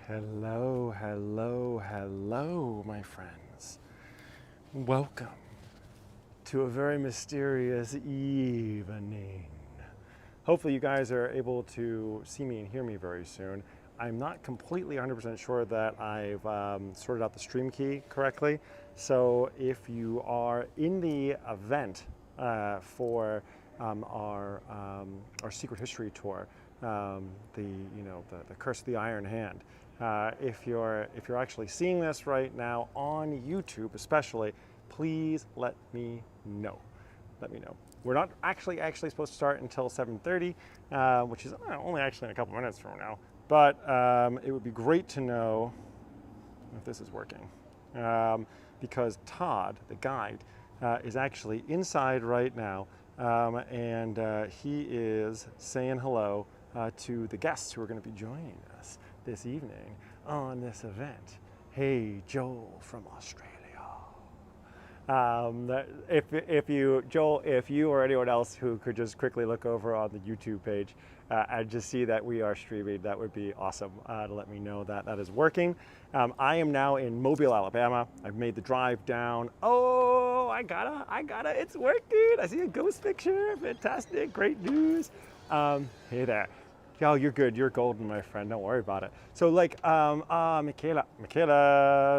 Hello, hello, hello, my friends. Welcome to a very mysterious evening. Hopefully you guys are able to see me and hear me very soon. I'm not completely 100% sure that I've sorted out the stream key correctly. So if you are in the event for our Secret History tour, the Curse of the Iron Hand. If you're actually seeing this right now on YouTube, especially, please let me know. Let me know. We're not actually supposed to start until 7:30, which is only actually in a couple minutes from now. But it would be great to know if this is working, because Todd, the guide, is actually inside right now, and he is saying hello to the guests who are going to be joining us this evening on this event. Hey, Joel from Australia. If you or anyone else who could just quickly look over on the YouTube page and just see that we are streaming, that would be awesome to let me know that that is working. I am now in Mobile, Alabama. I've made the drive down. Oh, I gotta, it's working. I see a ghost picture, fantastic, great news. Hey there. Yo, you're good, you're golden, my friend, don't worry about it. So Michaela,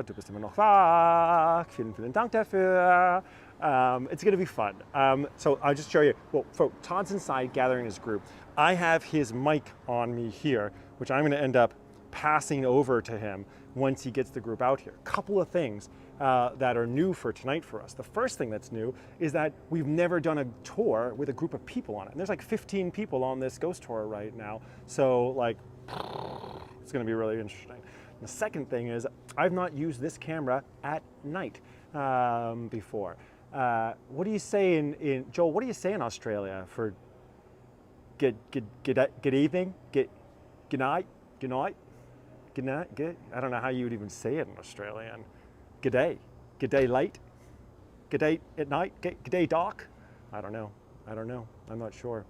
du bist immer noch wach, vielen Dank dafür. It's gonna be fun. So I'll just show you, well, Todd's inside gathering his group. I have his mic on me here, which I'm gonna end up passing over to him once he gets the group out here. Couple of things that are new for tonight for us. The first thing that's new is that we've never done a tour with a group of people on it. And there's like 15 people on this ghost tour right now. So it's gonna be really interesting. And the second thing is I've not used this camera at night before. What do you say in Joel, what do you say in Australia for good evening, good night, good night? Good night, good. I don't know how you would even say it in Australian. Good day late, good day at night, good day dark. I don't know, I'm not sure.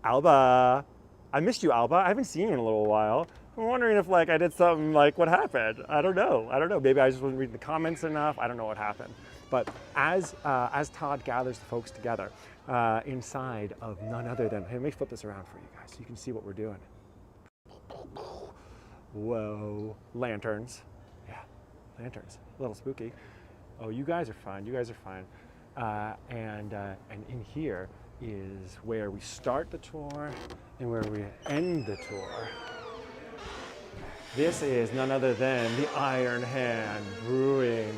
Alba, I missed you, Alba. I haven't seen you in a little while. I'm wondering if I did something, what happened? I don't know, maybe I just wasn't reading the comments enough. I don't know what happened. But as Todd gathers the folks together inside of none other than, hey, let me flip this around for you guys so you can see what we're doing. Whoa, lanterns. Yeah, lanterns. A little spooky. Oh, you guys are fine. And in here is where we start the tour and where we end the tour. This is none other than the Iron Hand Brewing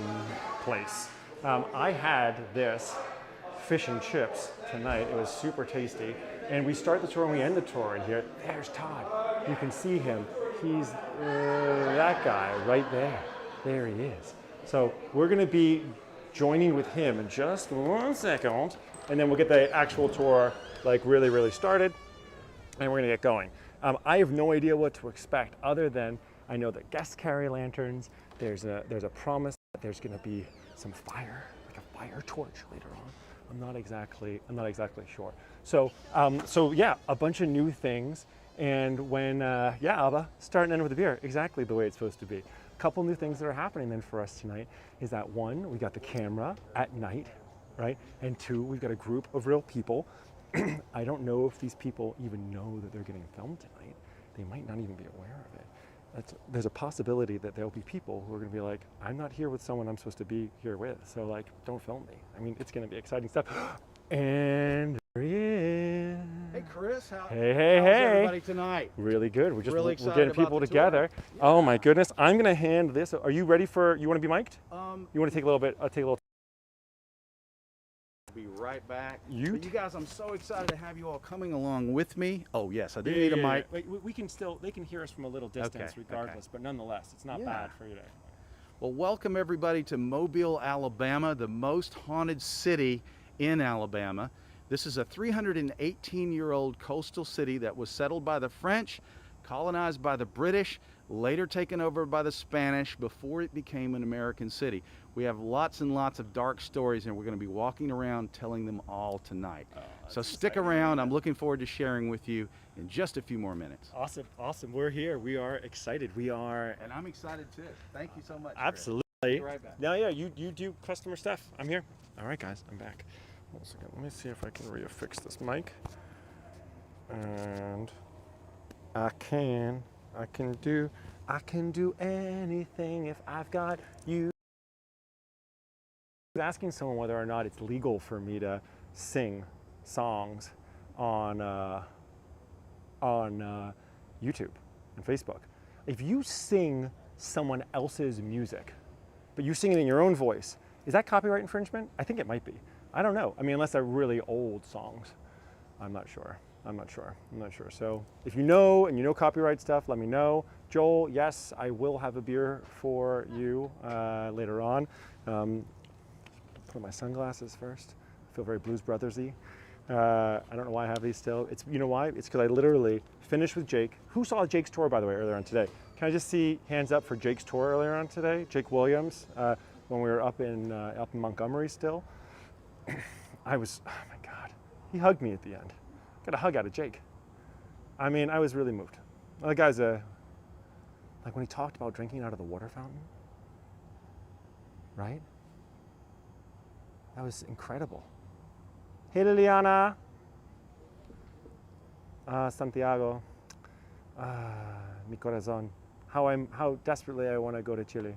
place. I had this fish and chips tonight. It was super tasty. And we start the tour and we end the tour in here. There's Todd. You can see him. He's that guy right there. There he is. So we're going to be joining with him in just 1 second, and then we'll get the actual tour really started, and we're going to get going. I have no idea what to expect other than I know that guests carry lanterns. There's a promise that there's going to be some fire, like a fire torch later on. I'm not exactly sure. So yeah, a bunch of new things. And when, Alba, start and end with a beer, exactly the way it's supposed to be. A couple new things that are happening then for us tonight is that one, we got the camera at night, right? And two, we've got a group of real people. I don't know if these people even know that they're getting filmed tonight. They might not even be aware of it. There's a possibility that there'll be people who are gonna be like, I'm not here with someone I'm supposed to be here with, so don't film me. I mean, it's gonna be exciting stuff. And there he is. Hey Chris, how's everybody tonight? Really good. We're getting people together. Yeah. Oh my goodness. I'm gonna hand this. Are you ready you wanna be mic'd? You wanna take a little bit? I'll take a little. Be right back. You guys, I'm so excited to have you all coming along with me. Oh yes, I do need a mic. Wait, we can still, they can hear us from a little distance regardless, but nonetheless, it's not bad for you to. Well, welcome everybody to Mobile, Alabama, the most haunted city in Alabama. This is a 318-year-old coastal city that was settled by the French colonized by the British, later taken over by the Spanish before it became an American city. We have lots and lots of dark stories, and we're going to be walking around telling them all tonight. So stick around. I'm looking forward to sharing with you in just a few more minutes. Awesome, awesome. We're here. We are excited. We are. And I'm excited too. Thank you so much. Absolutely. Be right back. No, yeah, you do customer stuff. I'm here. All right, guys, I'm back. One second. Let me see if I can reaffix this mic. And I can do anything if I've got you. I was asking someone whether or not it's legal for me to sing songs on YouTube and Facebook. If you sing someone else's music, but you sing it in your own voice, is that copyright infringement? I think it might be. I don't know. I mean, unless they're really old songs. I'm not sure. So if you know and you know copyright stuff, let me know. Joel, yes, I will have a beer for you later on. Put on my sunglasses first. I feel very Blues Brothers-y. I don't know why I have these still. You know why? It's because I literally finished with Jake. Who saw Jake's tour, by the way, earlier on today? Can I just see hands up for Jake's tour earlier on today? Jake Williams, when we were up in Montgomery still. Oh my God. He hugged me at the end. Got a hug out of Jake. I mean, I was really moved. The guy's like when he talked about drinking out of the water fountain, right? That was incredible. Hey Liliana. Santiago. Mi corazón. How desperately I want to go to Chile.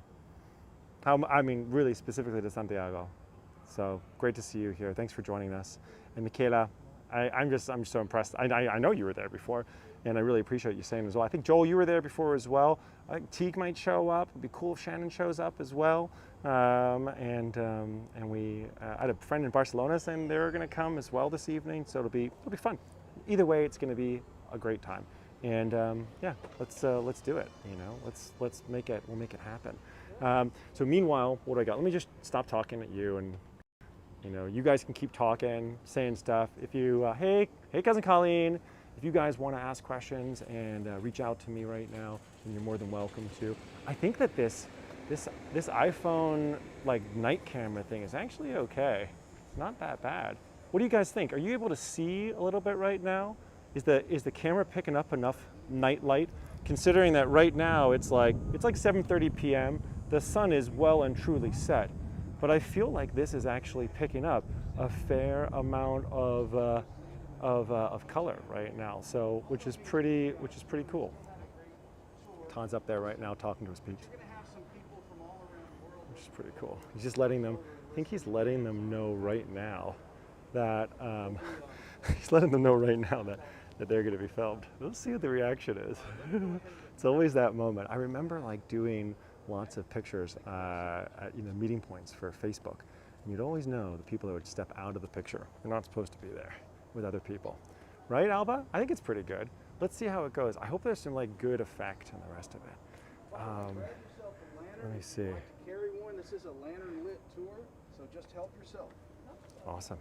I mean, really specifically to Santiago. So great to see you here. Thanks for joining us. And Michaela, I'm so impressed. I know you were there before, and I really appreciate you saying as well. I think Joel, you were there before as well. I think Teague might show up. It'd be cool if Shannon shows up as well. And we I had a friend in Barcelona saying they were going to come as well this evening. So it'll be fun. Either way, it's going to be a great time. And yeah, let's do it. You know, let's make it. We'll make it happen. So meanwhile, what do I got? Let me just stop talking at you, and you know, you guys can keep talking, saying stuff. If you, hey cousin Colleen, if you guys want to ask questions and reach out to me right now, then you're more than welcome to. I think that this iPhone like night camera thing is actually okay. It's not that bad. What do you guys think? Are you able to see a little bit right now? Is the camera picking up enough night light? Considering that right now it's like 7:30 p.m. The sun is well and truly set. But I feel like this is actually picking up a fair amount of color right now, so which is pretty cool. Todd's up there right now talking to his peeps, which is pretty cool. He's just letting them. I think he's letting them know right now that that they're going to be filmed. Let's see what the reaction is. It's always that moment. I remember like doing lots of pictures at meeting points for Facebook. And you'd always know the people that would step out of the picture. They're not supposed to be there with other people. Right, Alba? I think it's pretty good. Let's see how it goes. I hope there's some like good effect in the rest of it. Let me see. Carry one. This is a lantern lit tour, so just help yourself. Awesome.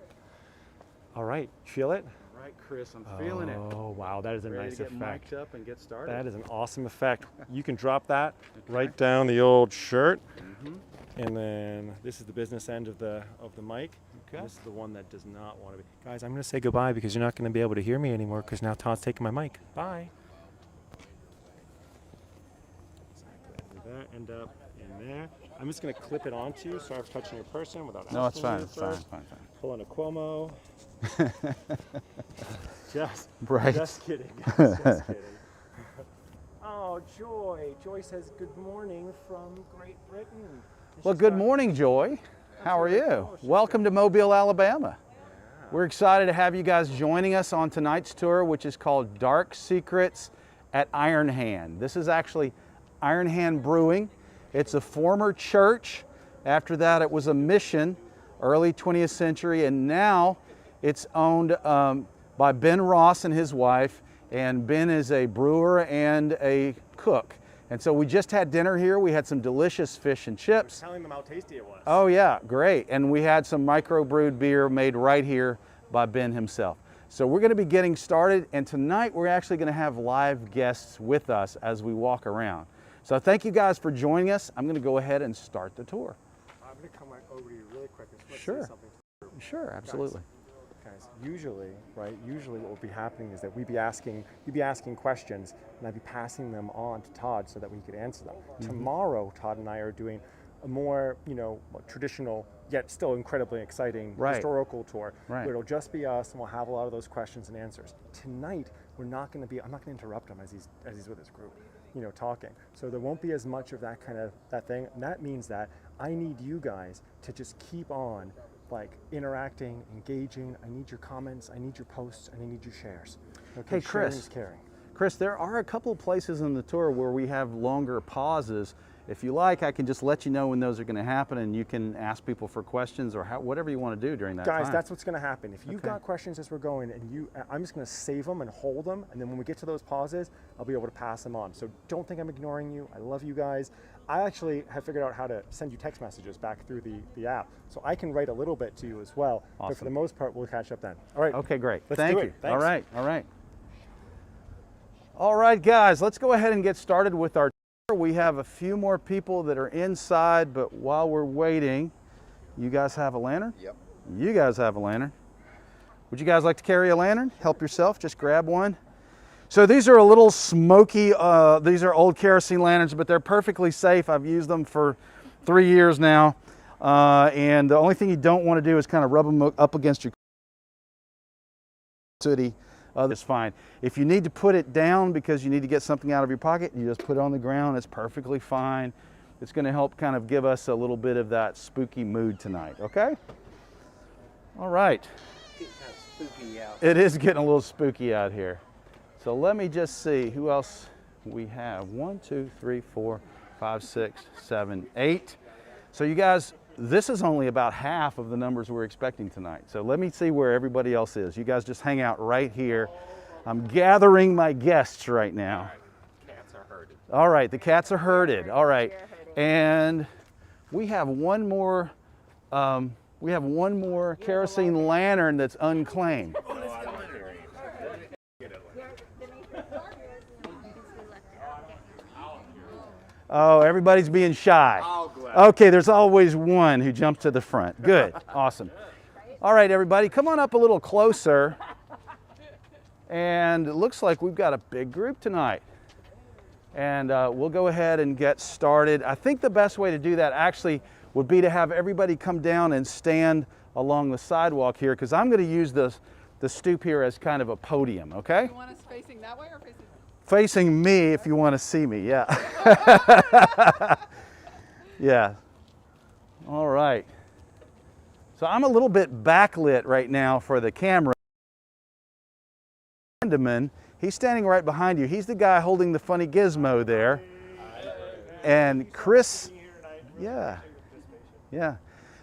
All right, feel it? All right, Chris, I'm feeling it. Oh, wow, that is a nice effect. Ready to get mic'd up and get started? That is an awesome effect. You can drop that right down the old shirt. And then this is the business end of the mic. Okay. This is the one that does not want to be. Guys, I'm going to say goodbye because you're not going to be able to hear me anymore because now Todd's taking my mic. Bye. Exactly. That end up in there. I'm just going to clip it onto you. Sorry for touching your person without asking. No, it's fine. You It's first. fine. Pull on a Cuomo. Just kidding. Just kidding. Oh, Joy. Joy says good morning from Great Britain. Well, good morning, Joy. How are you? Welcome to Mobile, Alabama. We're excited to have you guys joining us on tonight's tour, which is called Dark Secrets at Iron Hand. This is actually Iron Hand Brewing. It's a former church. After that, it was a mission, early 20th century, and now it's owned by Ben Ross and his wife, and Ben is a brewer and a cook. And so we just had dinner here. We had some delicious fish and chips. Telling them how tasty it was. Oh yeah, great. And we had some microbrewed beer made right here by Ben himself. So we're going to be getting started, and tonight we're actually going to have live guests with us as we walk around. So thank you guys for joining us. I'm going to go ahead and start the tour. I'm going to come right over to you really quick. I just want to Sure. say something. Sure, absolutely. Guys, usually what will be happening is that you'd be asking questions, and I'd be passing them on to Todd so that we could answer them. Tomorrow, Todd and I are doing a more, traditional, yet still incredibly exciting historical tour. Where it'll just be us, and we'll have a lot of those questions and answers. Tonight, I'm not going to interrupt him as he's with his group, talking. So there won't be as much of that thing. And that means that I need you guys to just keep on interacting, engaging. I need your comments, I need your posts, and I need your shares. Okay, Hey, Chris. sharing is caring. Chris, there are a couple of places in the tour where we have longer pauses. If you like, I can just let you know when those are going to happen, and you can ask people for questions or whatever you want to do during that time. Guys, that's what's going to happen. If you've got questions as we're going, and I'm just going to save them and hold them, and then when we get to those pauses, I'll be able to pass them on. So don't think I'm ignoring you. I love you guys. I actually have figured out how to send you text messages back through the app, so I can write a little bit to you as well. Awesome. But for the most part, we'll catch up then. All right. Okay, great. Let's Thank do you. it. Thanks. All right, all right. All right, guys, let's go ahead and get started with our tour. We have a few more people that are inside, but while we're waiting, you guys have a lantern? Yep. You guys have a lantern. Would you guys like to carry a lantern? Help yourself, just grab one. So these are a little smoky, these are old kerosene lanterns, but they're perfectly safe. I've used them for 3 years now. And the only thing you don't want to do is kind of rub them up against your city. That's fine. If you need to put it down because you need to get something out of your pocket, you just put it on the ground. It's perfectly fine. It's going to help kind of give us a little bit of that spooky mood tonight, okay? All right. It's kind of spooky out. It is getting a little spooky out here. So let me just see who else we have. 1, 2, 3, 4, 5, 6, 7, 8. So you guys, this is only about half of the numbers we're expecting tonight. So let me see where everybody else is. You guys just hang out right here. I'm gathering my guests right now. Cats are herded. All right, the cats are herded. All right, and we have one more. Kerosene lantern that's unclaimed. Oh, everybody's being shy. Okay, there's always one who jumps to the front. Good, awesome. All right, everybody, come on up a little closer. And it looks like we've got a big group tonight. And we'll go ahead and get started. I think the best way to do that actually would be to have everybody come down and stand along the sidewalk here, because I'm going to use the stoop here as kind of a podium, okay? You want us facing that way or facing? Facing me if you want to see me, yeah. Yeah. All right. So I'm a little bit backlit right now for the camera. Sandeman, he's standing right behind you. He's the guy holding the funny gizmo there. And Chris, yeah.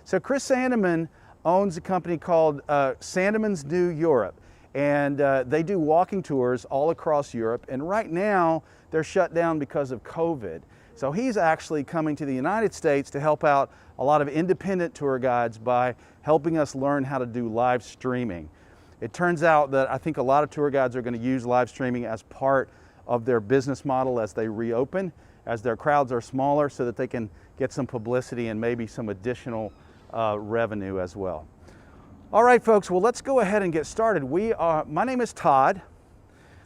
So Chris Sandeman owns a company called SANDEMANs New Europe. And they do walking tours all across Europe. And right now, they're shut down because of COVID. So he's actually coming to the United States to help out a lot of independent tour guides by helping us learn how to do live streaming. It turns out that I think a lot of tour guides are going to use live streaming as part of their business model as they reopen, as their crowds are smaller, so that they can get some publicity and maybe some additional revenue as well. All right, folks, well, let's go ahead and get started. My name is Todd.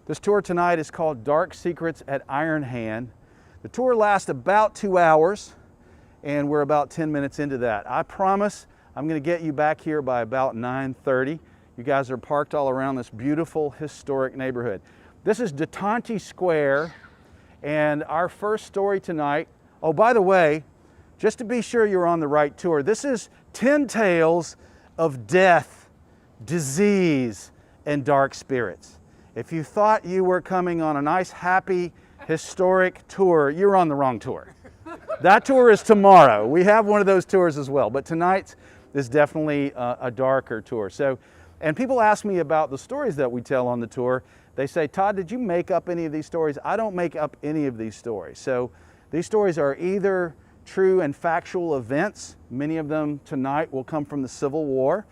This tour tonight is called Dark Secrets at Iron Hand. The tour lasts about 2 hours, and we're about 10 minutes into that. I promise I'm going to get you back here by about 9:30. You guys are parked all around this beautiful historic neighborhood. This is Tante Square, and our first story tonight, oh, by the way, just to be sure you're on the right tour, this is 10 Tales of Death, Disease, and Dark Spirits. If you thought you were coming on a nice, happy, historic tour, you're on the wrong tour. That tour is tomorrow. We have one of those tours as well, but tonight is definitely a darker tour. So, and people ask me about the stories that we tell on the tour. They say, Todd, did you make up any of these stories? I don't make up any of these stories. So these stories are either true and factual events. Many of them tonight will come from the Civil War.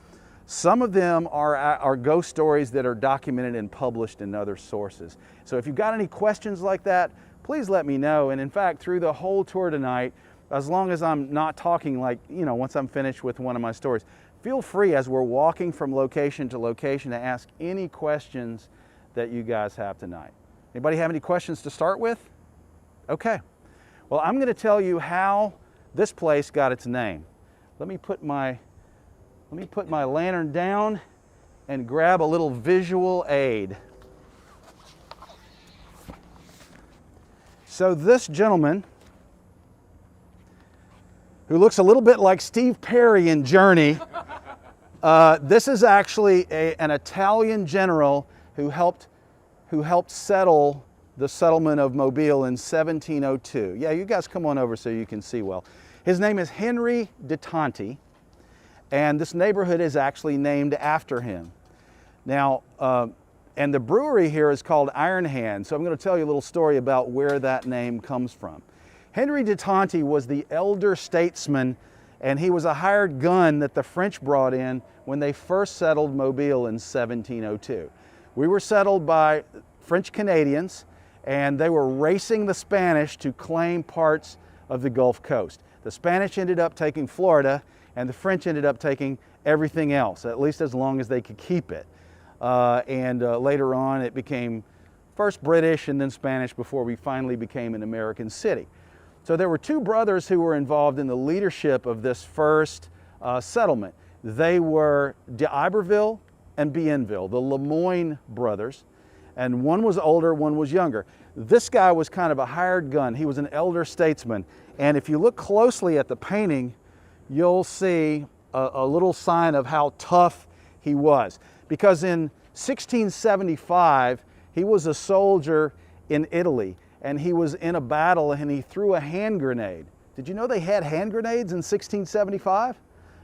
Some of them are ghost stories that are documented and published in other sources. So if you've got any questions like that, please let me know. And in fact, through the whole tour tonight, as long as I'm not talking, like, you know, once I'm finished with one of my stories, feel free as we're walking from location to location to ask any questions that you guys have tonight. Anybody have any questions to start with? Okay. Well, I'm going to tell you how this place got its name. Let me put my lantern down and grab a little visual aid. So this gentleman, who looks a little bit like Steve Perry in Journey, this is actually an Italian general who helped settle the settlement of Mobile in 1702. Yeah, you guys come on over so you can see well. His name is Henry de Tonti, and this neighborhood is actually named after him. Now, and the brewery here is called Iron Hand, so I'm going to tell you a little story about where that name comes from. Henry de Tonti was the elder statesman, and he was a hired gun that the French brought in when they first settled Mobile in 1702. We were settled by French Canadians, and they were racing the Spanish to claim parts of the Gulf Coast. The Spanish ended up taking Florida, and the French ended up taking everything else, at least as long as they could keep it. Later on it became first British and then Spanish before we finally became an American city. So there were two brothers who were involved in the leadership of this first settlement. They were d'Iberville and Bienville, the Lemoyne brothers, and one was older, one was younger. This guy was kind of a hired gun. He was an elder statesman, and if you look closely at the painting, you'll see a little sign of how tough he was. Because in 1675, he was a soldier in Italy, and he was in a battle and he threw a hand grenade. Did you know they had hand grenades in 1675?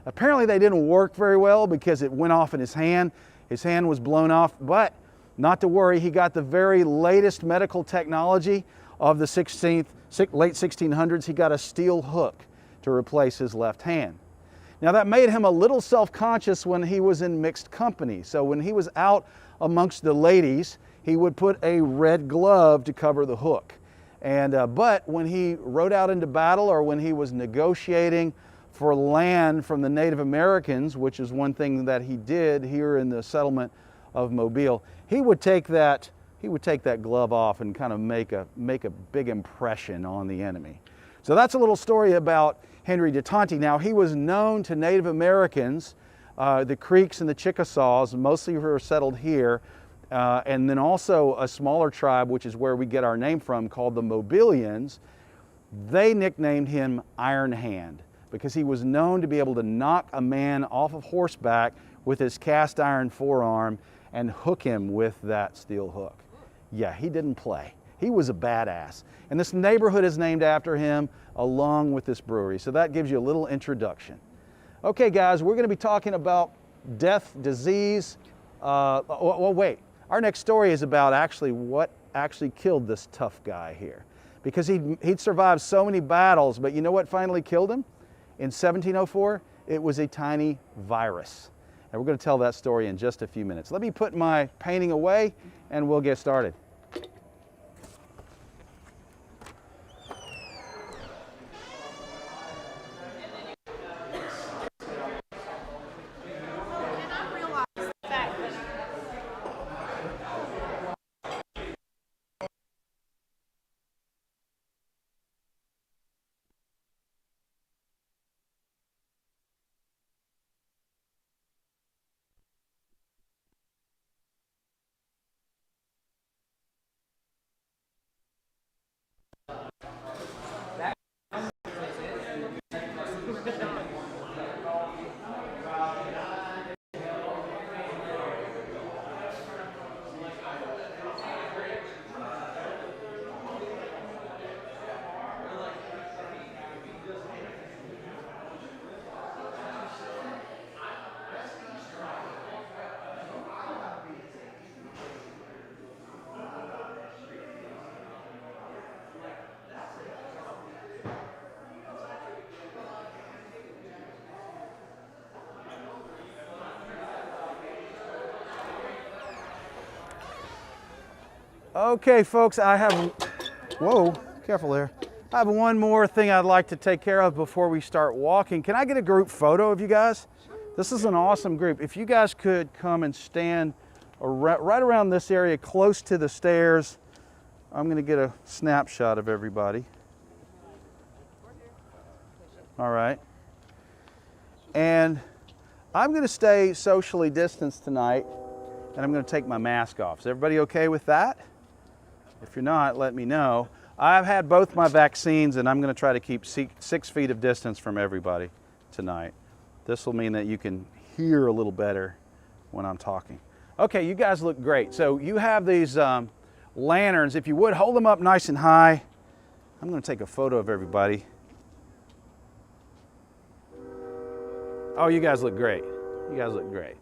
Apparently they didn't work very well because it went off in his hand. His hand was blown off, but not to worry, he got the very latest medical technology of the late 1600s. He got a steel hook to replace his left hand. Now that made him a little self-conscious when he was in mixed company. So when he was out amongst the ladies, he would put a red glove to cover the hook. But when he rode out into battle or when he was negotiating for land from the Native Americans, which is one thing that he did here in the settlement of Mobile, he would take that glove off and kind of make a big impression on the enemy. So that's a little story about Henry de Tonti. Now, he was known to Native Americans, the Creeks and the Chickasaws, mostly who are settled here, and then also a smaller tribe, which is where we get our name from, called the Mobilians. They nicknamed him Iron Hand because he was known to be able to knock a man off of horseback with his cast iron forearm and hook him with that steel hook. Yeah, he didn't play. He was a badass. And this neighborhood is named after him along with this brewery. So that gives you a little introduction. Okay, guys, we're going to be talking about death, disease. Well, wait. Our next story is about what actually killed this tough guy here. Because he'd survived so many battles, but you know what finally killed him? In 1704, it was a tiny virus. And we're going to tell that story in just a few minutes. Let me put my painting away and we'll get started. Okay, folks, whoa, careful there. I have one more thing I'd like to take care of before we start walking. Can I get a group photo of you guys? This is an awesome group. If you guys could come and stand right around this area close to the stairs, I'm going to get a snapshot of everybody. All right. And I'm going to stay socially distanced tonight, and I'm going to take my mask off. Is everybody okay with that? If you're not, let me know. I've had both my vaccines, and I'm going to try to keep 6 feet of distance from everybody tonight. This will mean that you can hear a little better when I'm talking. Okay, you guys look great. So you have these lanterns. If you would, hold them up nice and high. I'm going to take a photo of everybody. Oh, you guys look great. You guys look great.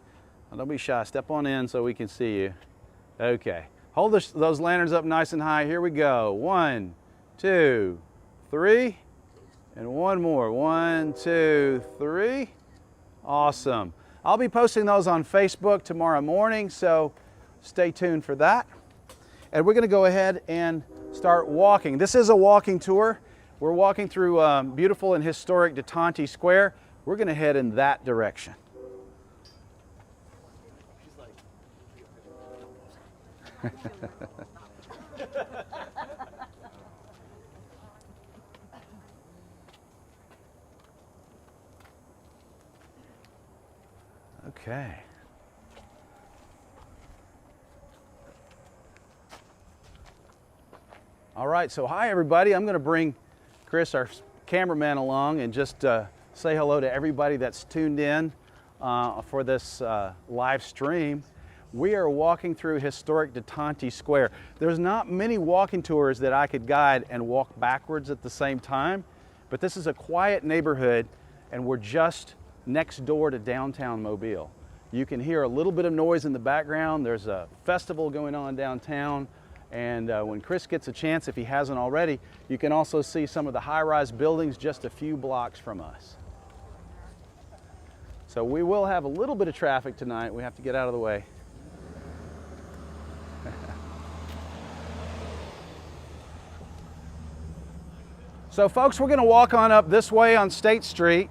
Now, don't be shy. Step on in so we can see you. Okay. Hold those lanterns up nice and high. Here we go. 1, 2, 3. And one more. 1, 2, 3. Awesome. I'll be posting those on Facebook tomorrow morning, so stay tuned for that. And we're going to go ahead and start walking. This is a walking tour. We're walking through beautiful and historic Tante Square. We're going to head in that direction. Okay. All right, so hi everybody. I'm going to bring Chris, our cameraman, along and just say hello to everybody that's tuned in for this live stream. We are walking through historic Tante Square. There's not many walking tours that I could guide and walk backwards at the same time, but this is a quiet neighborhood and we're just next door to downtown Mobile. You can hear a little bit of noise in the background. There's a festival going on downtown, and when Chris gets a chance, if he hasn't already, you can also see some of the high-rise buildings just a few blocks from us. So we will have a little bit of traffic tonight. We have to get out of the way. So folks, we're going to walk on up this way on State Street.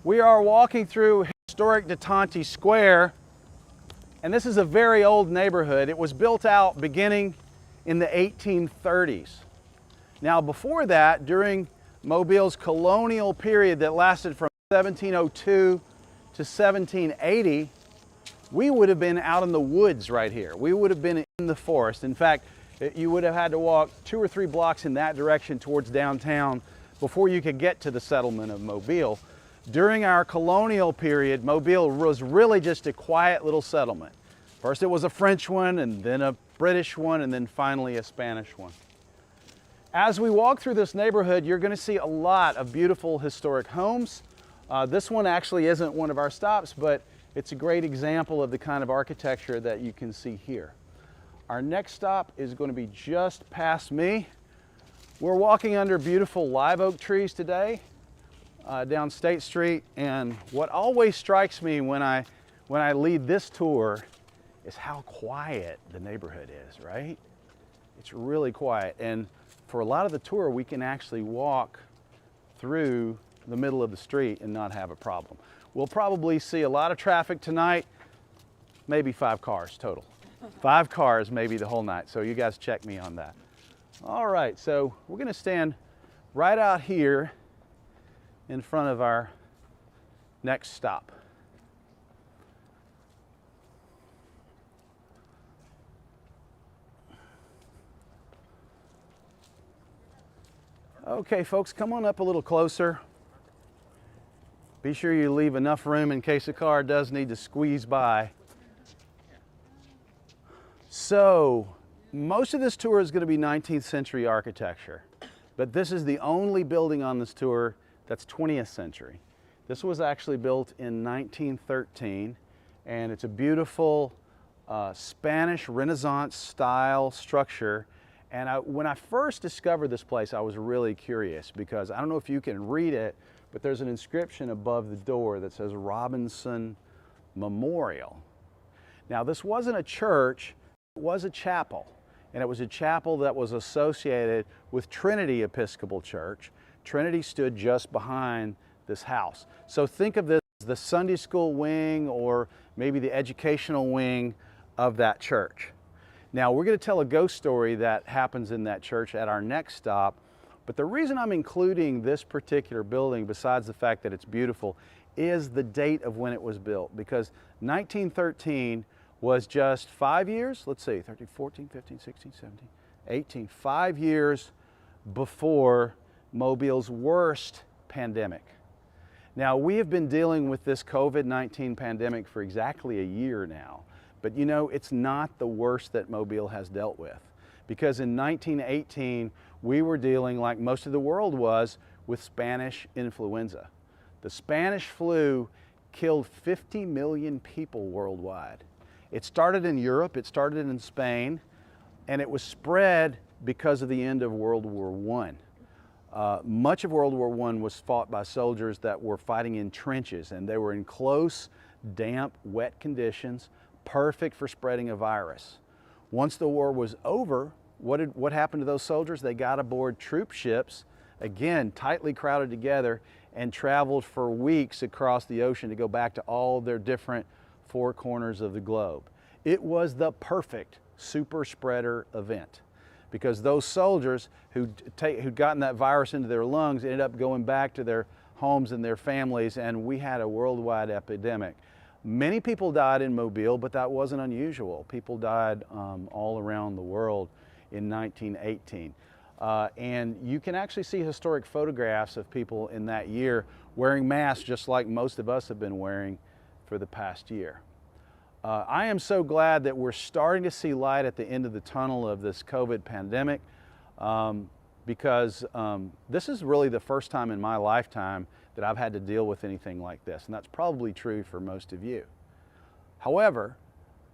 We are walking through historic Tante Square, and this is a very old neighborhood. It was built out beginning in the 1830s. Now before that, during Mobile's colonial period that lasted from 1702 to 1780, we would have been out in the woods right here. We would have been in the forest. In fact, you would have had to walk 2 or 3 blocks in that direction towards downtown before you could get to the settlement of Mobile. During our colonial period, Mobile was really just a quiet little settlement. First it was a French one, and then a British one, and then finally a Spanish one. As we walk through this neighborhood, you're going to see a lot of beautiful historic homes. This one actually isn't one of our stops, but it's a great example of the kind of architecture that you can see here. Our next stop is going to be just past me. We're walking under beautiful live oak trees today down State Street, and what always strikes me when I lead this tour is how quiet the neighborhood is, right? It's really quiet, and for a lot of the tour we can actually walk through the middle of the street and not have a problem. We'll probably see a lot of traffic tonight, maybe 5 cars total. 5 cars maybe the whole night, so you guys check me on that. All right, so we're going to stand right out here in front of our next stop. Okay, folks, come on up a little closer. Be sure you leave enough room in case a car does need to squeeze by. So, most of this tour is going to be 19th century architecture, but this is the only building on this tour that's 20th century. This was actually built in 1913, and it's a beautiful Spanish Renaissance style structure. And when I first discovered this place, I was really curious because I don't know if you can read it, but there's an inscription above the door that says Robinson Memorial. Now, this wasn't a church, it was a chapel. And it was a chapel that was associated with Trinity Episcopal Church. Trinity stood just behind this house. So think of this as the Sunday school wing or maybe the educational wing of that church. Now, we're going to tell a ghost story that happens in that church at our next stop. But the reason I'm including this particular building, besides the fact that it's beautiful, is the date of when it was built. Because 1913 was just 5 years, let's see, 13, 14, 15, 16, 17, 18, 5 years before Mobile's worst pandemic. Now, we have been dealing with this COVID-19 pandemic for exactly a year now, but you know, it's not the worst that Mobile has dealt with. Because in 1918, we were dealing, like most of the world was, with Spanish influenza. The Spanish flu killed 50 million people worldwide. It started in Europe, it started in Spain, and it was spread because of the end of World War I. Much of World War I was fought by soldiers that were fighting in trenches, and they were in close, damp, wet conditions, perfect for spreading a virus. Once the war was over, what happened to those soldiers? They got aboard troop ships, again, tightly crowded together, and traveled for weeks across the ocean to go back to all their different four corners of the globe. It was the perfect super spreader event because those soldiers who'd gotten that virus into their lungs ended up going back to their homes and their families, and we had a worldwide epidemic. Many people died in Mobile, but that wasn't unusual. People died all around the world in 1918. And you can actually see historic photographs of people in that year wearing masks just like most of us have been wearing for the past year. I am so glad that we're starting to see light at the end of the tunnel of this COVID pandemic because this is really the first time in my lifetime that I've had to deal with anything like this, and that's probably true for most of you. However,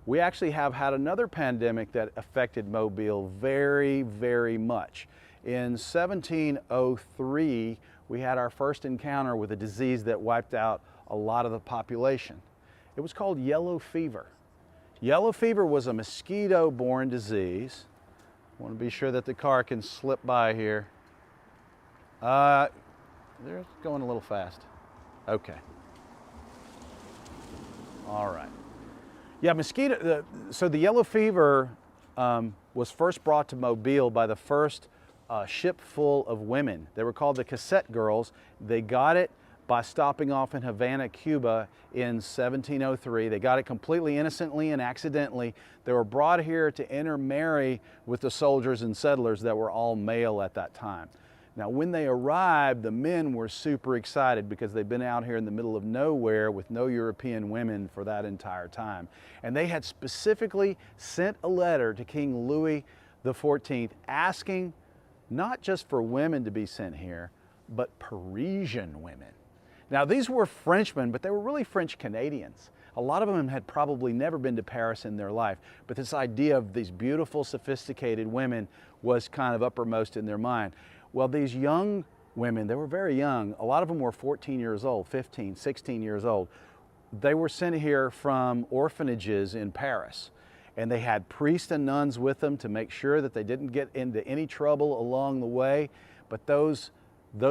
we actually have had another pandemic that affected Mobile very, very much. In 1703, we had our first encounter with a disease that wiped out a lot of the population. It was called yellow fever. Yellow fever was a mosquito-borne disease. I want to be sure that the car can slip by here. They're going a little fast. Okay. All right. Yeah, so the yellow fever was first brought to Mobile by the first ship full of women. They were called the Cassette Girls. They got it by stopping off in Havana, Cuba in 1703. They got it completely innocently and accidentally. They were brought here to intermarry with the soldiers and settlers that were all male at that time. Now, when they arrived, the men were super excited because they'd been out here in the middle of nowhere with no European women for that entire time. And they had specifically sent a letter to King Louis XIV asking not just for women to be sent here, but Parisian women. Now, these were Frenchmen, but they were really French Canadians. A lot of them had probably never been to Paris in their life, but this idea of these beautiful, sophisticated women was kind of uppermost in their mind. Well, these young women, they were very young. A lot of them were 14 years old, 15, 16 years old. They were sent here from orphanages in Paris, and they had priests and nuns with them to make sure that they didn't get into any trouble along the way, but those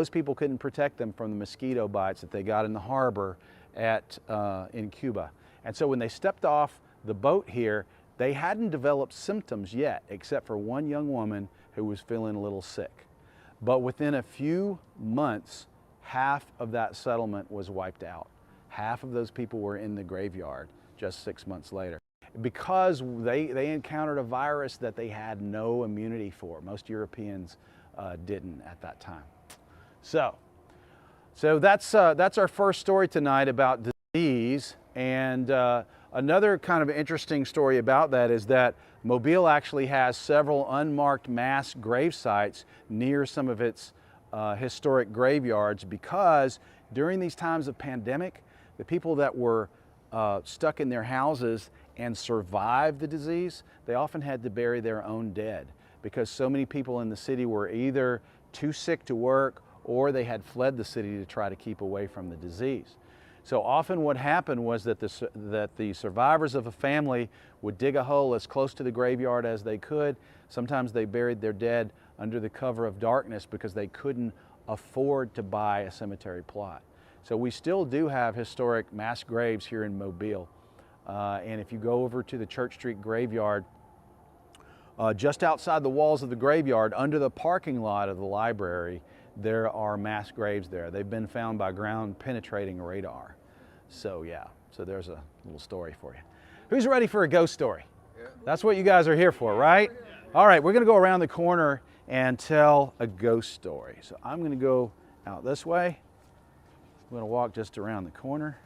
people couldn't protect them from the mosquito bites that they got in the harbor in Cuba. And so when they stepped off the boat here, they hadn't developed symptoms yet, except for one young woman who was feeling a little sick. But within a few months, half of that settlement was wiped out. Half of those people were in the graveyard just 6 months later because they encountered a virus that they had no immunity for. Most Europeans didn't at that time. So that's our first story tonight about disease. And another kind of interesting story about that is that Mobile actually has several unmarked mass grave sites near some of its historic graveyards because during these times of pandemic, the people that were stuck in their houses and survived the disease, they often had to bury their own dead because so many people in the city were either too sick to work or they had fled the city to try to keep away from the disease. So often what happened was that the survivors of a family would dig a hole as close to the graveyard as they could. Sometimes they buried their dead under the cover of darkness because they couldn't afford to buy a cemetery plot. So we still do have historic mass graves here in Mobile. And if you go over to the Church Street graveyard, just outside the walls of the graveyard, under the parking lot of the library, there are mass graves there. They've been found by ground penetrating radar. So yeah, so there's a little story for you. Who's ready for a ghost story? Yeah. That's what you guys are here for, right? All right, we're gonna go around the corner and tell a ghost story. So I'm gonna go out this way. I'm gonna walk just around the corner.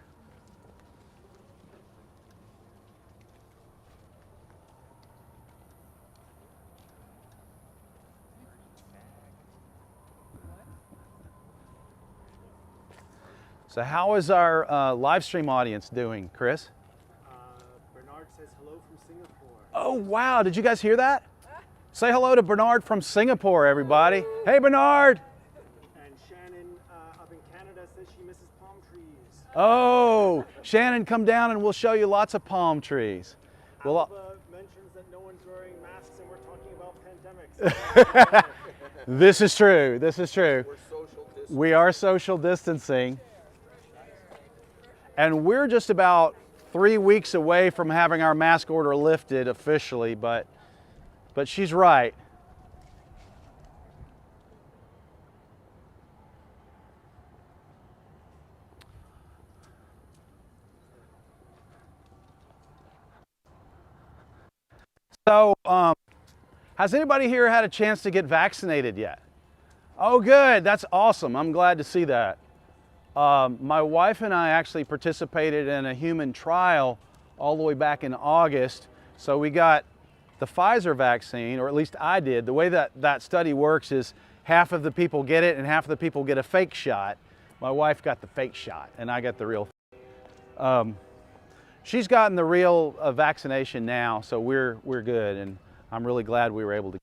So how is our live stream audience doing, Chris? Bernard says hello from Singapore. Oh, wow. Did you guys hear that? Say hello to Bernard from Singapore, everybody. Hey, Bernard. And Shannon up in Canada says she misses palm trees. Oh, Shannon, come down and we'll show you lots of palm trees. Alba mentions that no one's wearing masks and we're talking about pandemics. This is true. This is true. We're social distancing. We are social distancing. And we're just about 3 weeks away from having our mask order lifted officially, but she's right. So, has anybody here had a chance to get vaccinated yet? Oh, good. That's awesome. I'm glad to see that. My wife and I actually participated in a human trial all the way back in August. So we got the Pfizer vaccine, or at least I did. The way that study works is half of the people get it and half of the people get a fake shot. My wife got the fake shot and I got the real. She's gotten the real vaccination now, so we're good, and I'm really glad we were able to.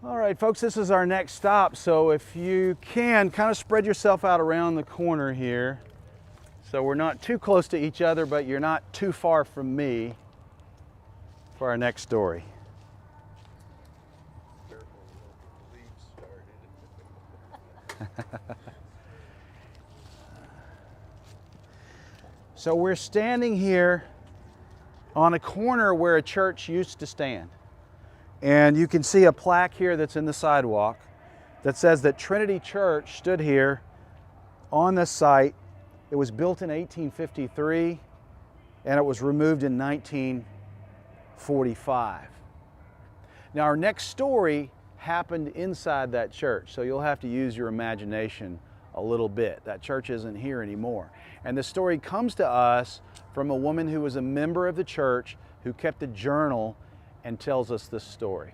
All right, folks, this is our next stop. So if you can, kind of spread yourself out around the corner here. So we're not too close to each other, but you're not too far from me for our next story. So we're standing here on a corner where a church used to stand. And you can see a plaque here that's in the sidewalk that says that Trinity Church stood here on this site. It was built in 1853 and it was removed in 1945. Now our next story happened inside that church, so you'll have to use your imagination a little bit. That church isn't here anymore. And the story comes to us from a woman who was a member of the church who kept a journal and tells us this story.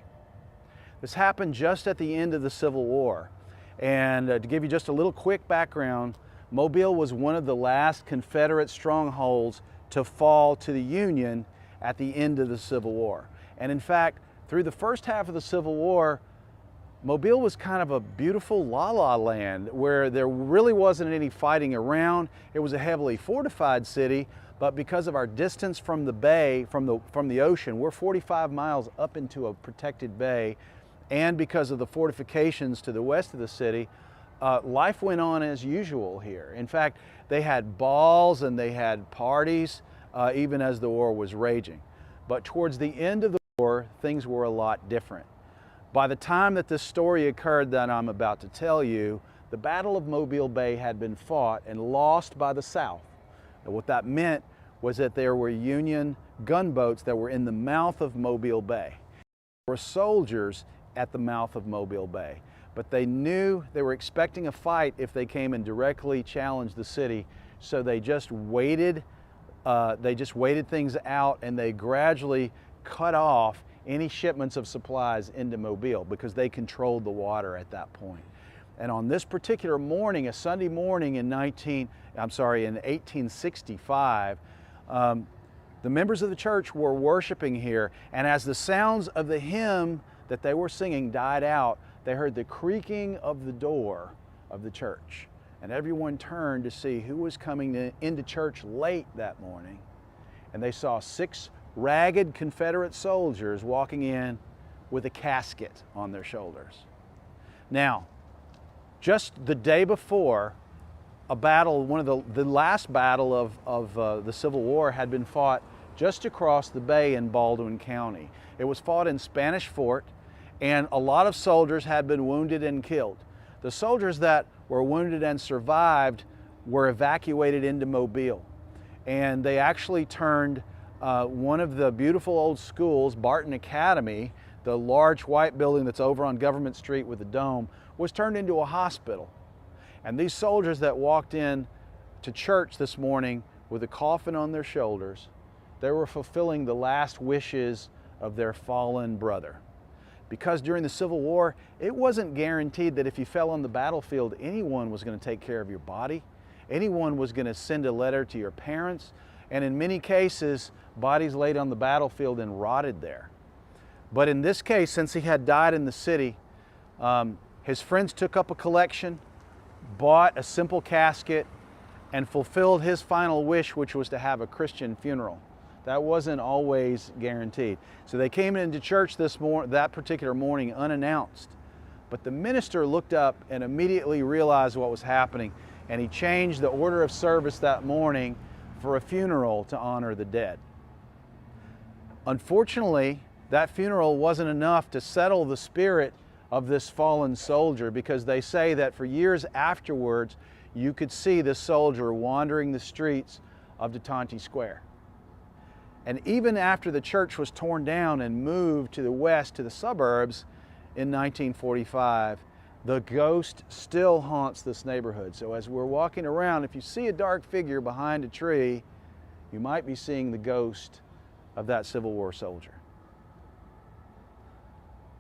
This happened just at the end of the Civil War. And to give you just a little quick background, Mobile was one of the last Confederate strongholds to fall to the Union at the end of the Civil War. And in fact, through the first half of the Civil War, Mobile was kind of a beautiful la-la land where there really wasn't any fighting around. It was a heavily fortified city, but because of our distance from the bay, from the ocean, we're 45 miles up into a protected bay, and because of the fortifications to the west of the city, life went on as usual here. In fact, they had balls and they had parties even as the war was raging. But towards the end of the war, things were a lot different. By the time that this story occurred that I'm about to tell you, the Battle of Mobile Bay had been fought and lost by the South. And what that meant was that there were Union gunboats that were in the mouth of Mobile Bay. There were soldiers at the mouth of Mobile Bay, but they knew they were expecting a fight if they came and directly challenged the city, so they just waited they just waited things out, and they gradually cut off any shipments of supplies into Mobile because they controlled the water at that point. And on this particular morning, a Sunday morning in 1865, the members of the church were worshiping here, and as the sounds of the hymn that they were singing died out, they heard the creaking of the door of the church. And everyone turned to see who was coming into church late that morning. And they saw 6 ragged Confederate soldiers walking in with a casket on their shoulders. Now, just the day before, a battle, one of the last battle of the Civil War had been fought just across the bay in Baldwin County. It was fought in Spanish Fort, and a lot of soldiers had been wounded and killed. The soldiers that were wounded and survived were evacuated into Mobile, and they actually turned one of the beautiful old schools, Barton Academy, the large white building that's over on Government Street with the dome, was turned into a hospital. And these soldiers that walked in to church this morning with a coffin on their shoulders, they were fulfilling the last wishes of their fallen brother. Because during the Civil War, it wasn't guaranteed that if you fell on the battlefield, anyone was going to take care of your body. Anyone was going to send a letter to your parents. And in many cases, bodies laid on the battlefield and rotted there. But in this case, since he had died in the city, his friends took up a collection, bought a simple casket, and fulfilled his final wish, which was to have a Christian funeral. That wasn't always guaranteed. So they came into church that particular morning unannounced. But the minister looked up and immediately realized what was happening, and he changed the order of service that morning for a funeral to honor the dead. Unfortunately, that funeral wasn't enough to settle the spirit of this fallen soldier, because they say that for years afterwards you could see this soldier wandering the streets of the Tante Square. And even after the church was torn down and moved to the west to the suburbs in 1945, the ghost still haunts this neighborhood. So as we're walking around, if you see a dark figure behind a tree, you might be seeing the ghost of that Civil War soldier.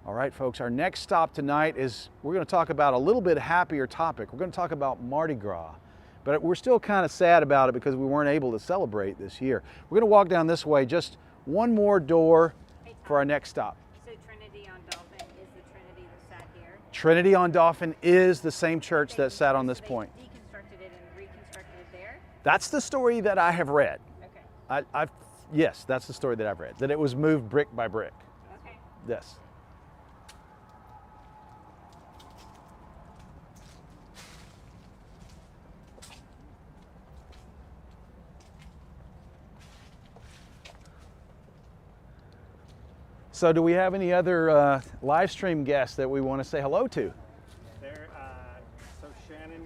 All right, folks, our next stop tonight is, we're going to talk about a little bit happier topic. We're going to talk about Mardi Gras, but we're still kind of sad about it because we weren't able to celebrate this year. We're going to walk down this way, just one more door for our next stop. So Trinity on Dolphin is the Trinity that sat here? Trinity on Dolphin is the same church that sat on this point. They deconstructed it and reconstructed it there? That's the story that I have read. Okay. Yes, that's the story that I've read, that it was moved brick by brick. Okay. Yes. So do we have any other live stream guests that we want to say hello to? So Shannon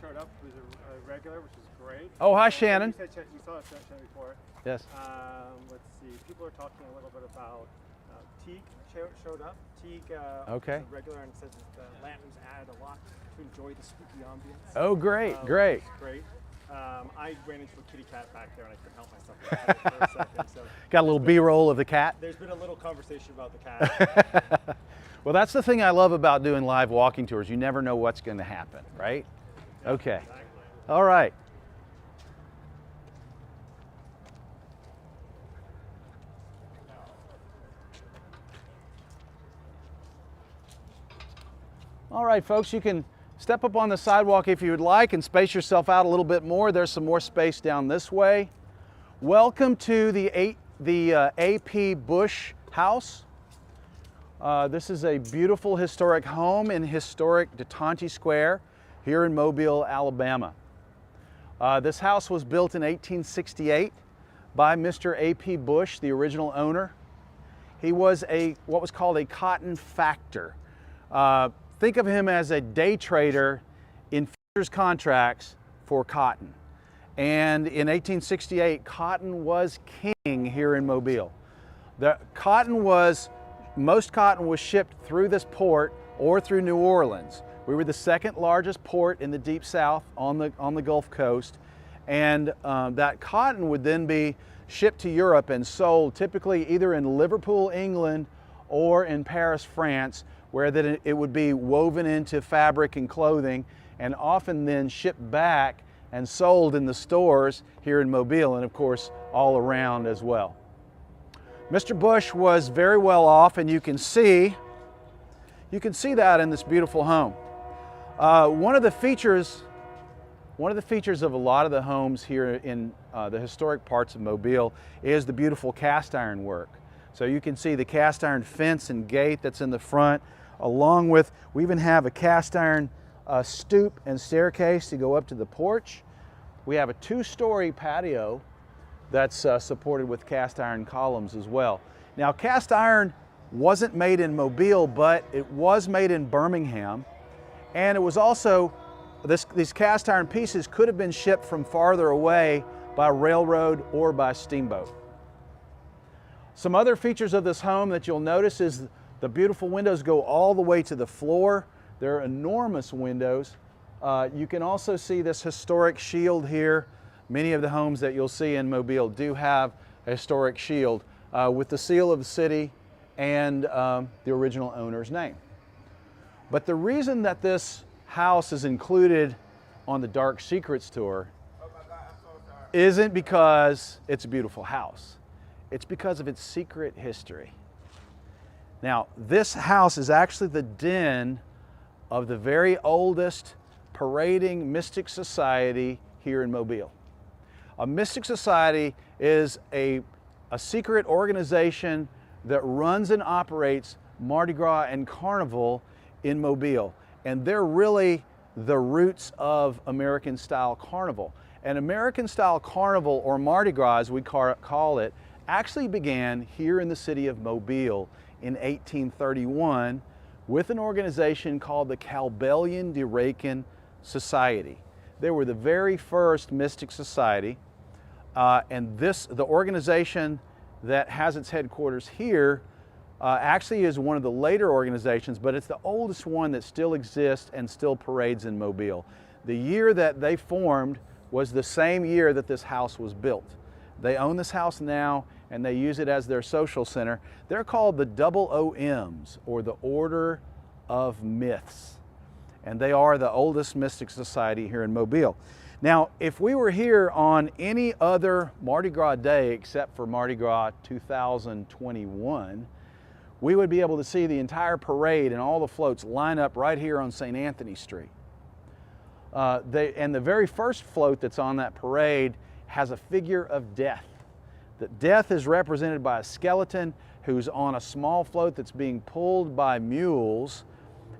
showed up, who's a regular, which is great. Oh, hi, Shannon. You saw Shannon before. Yes. Let's see. People are talking a little bit about Teague showed up. Teague Okay. is a regular and says that the lanterns add a lot to enjoy the spooky ambience. Oh, great, great. Great. I ran into a kitty cat back there and I couldn't help myself for a second. So Got a little B-roll of the cat. there's been a little conversation about the cat. Well, that's the thing I love about doing live walking tours. You never know what's going to happen, right? Okay. Exactly. All right. All right, folks, you can step up on the sidewalk if you would like and space yourself out a little bit more. There's some more space down this way. Welcome to the A.P. Bush House. This is a beautiful historic home in historic Tante Square here in Mobile, Alabama. This house was built in 1868 by Mr. A.P. Bush, the original owner. He was what was called a cotton factor. Think of him as a day trader in futures contracts for cotton. And in 1868, cotton was king here in Mobile. Most cotton was shipped through this port or through New Orleans. We were the second largest port in the Deep South on the Gulf Coast, And that cotton would then be shipped to Europe and sold typically either in Liverpool, England, or in Paris, France, where that it would be woven into fabric and clothing and often then shipped back and sold in the stores here in Mobile and of course all around as well. Mr. Bush was very well off, and you can see that in this beautiful home. One of the features of a lot of the homes here in the historic parts of Mobile is the beautiful cast iron work. So you can see the cast iron fence and gate that's in the front, along with, we even have a cast iron stoop and staircase to go up to the porch. We have a 2-story patio that's supported with cast iron columns as well. Now, cast iron wasn't made in Mobile, but it was made in Birmingham, and it was also, these cast iron pieces could have been shipped from farther away by railroad or by steamboat. Some other features of this home that you'll notice is the beautiful windows go all the way to the floor. They're enormous windows. You can also see this historic shield here. Many of the homes that you'll see in Mobile do have a historic shield with the seal of the city and the original owner's name. But the reason that this house is included on the Dark Secrets tour isn't because it's a beautiful house. It's because of its secret history. Now, this house is actually the den of the very oldest parading mystic society here in Mobile. A mystic society is a secret organization that runs and operates Mardi Gras and Carnival in Mobile. And they're really the roots of American style carnival. And American style carnival, or Mardi Gras as we call it, actually began here in the city of Mobile in 1831 with an organization called the Cowbellian de Raiken Society. They were the very first mystic society, and the organization that has its headquarters here actually is one of the later organizations, but it's the oldest one that still exists and still parades in Mobile. The year that they formed was the same year that this house was built. They own this house now, and they use it as their social center. They're called the Double OMs, or the Order of Myths. And they are the oldest mystic society here in Mobile. Now, if we were here on any other Mardi Gras day except for Mardi Gras 2021, we would be able to see the entire parade and all the floats line up right here on St. Anthony Street. And the very first float that's on that parade has a figure of death. That death is represented by a skeleton who's on a small float that's being pulled by mules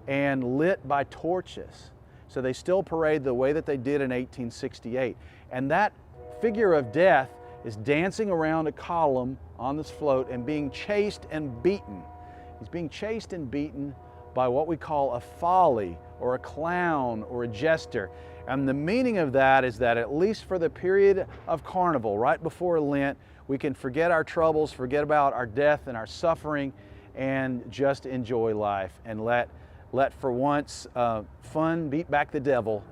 and lit by torches. So they still parade the way that they did in 1868. And that figure of death is dancing around a column on this float and being chased and beaten. He's being chased and beaten by what we call a folly, or a clown, or a jester. And the meaning of that is that at least for the period of Carnival, right before Lent, we can forget our troubles, forget about our death and our suffering, and just enjoy life and let for once fun beat back the devil.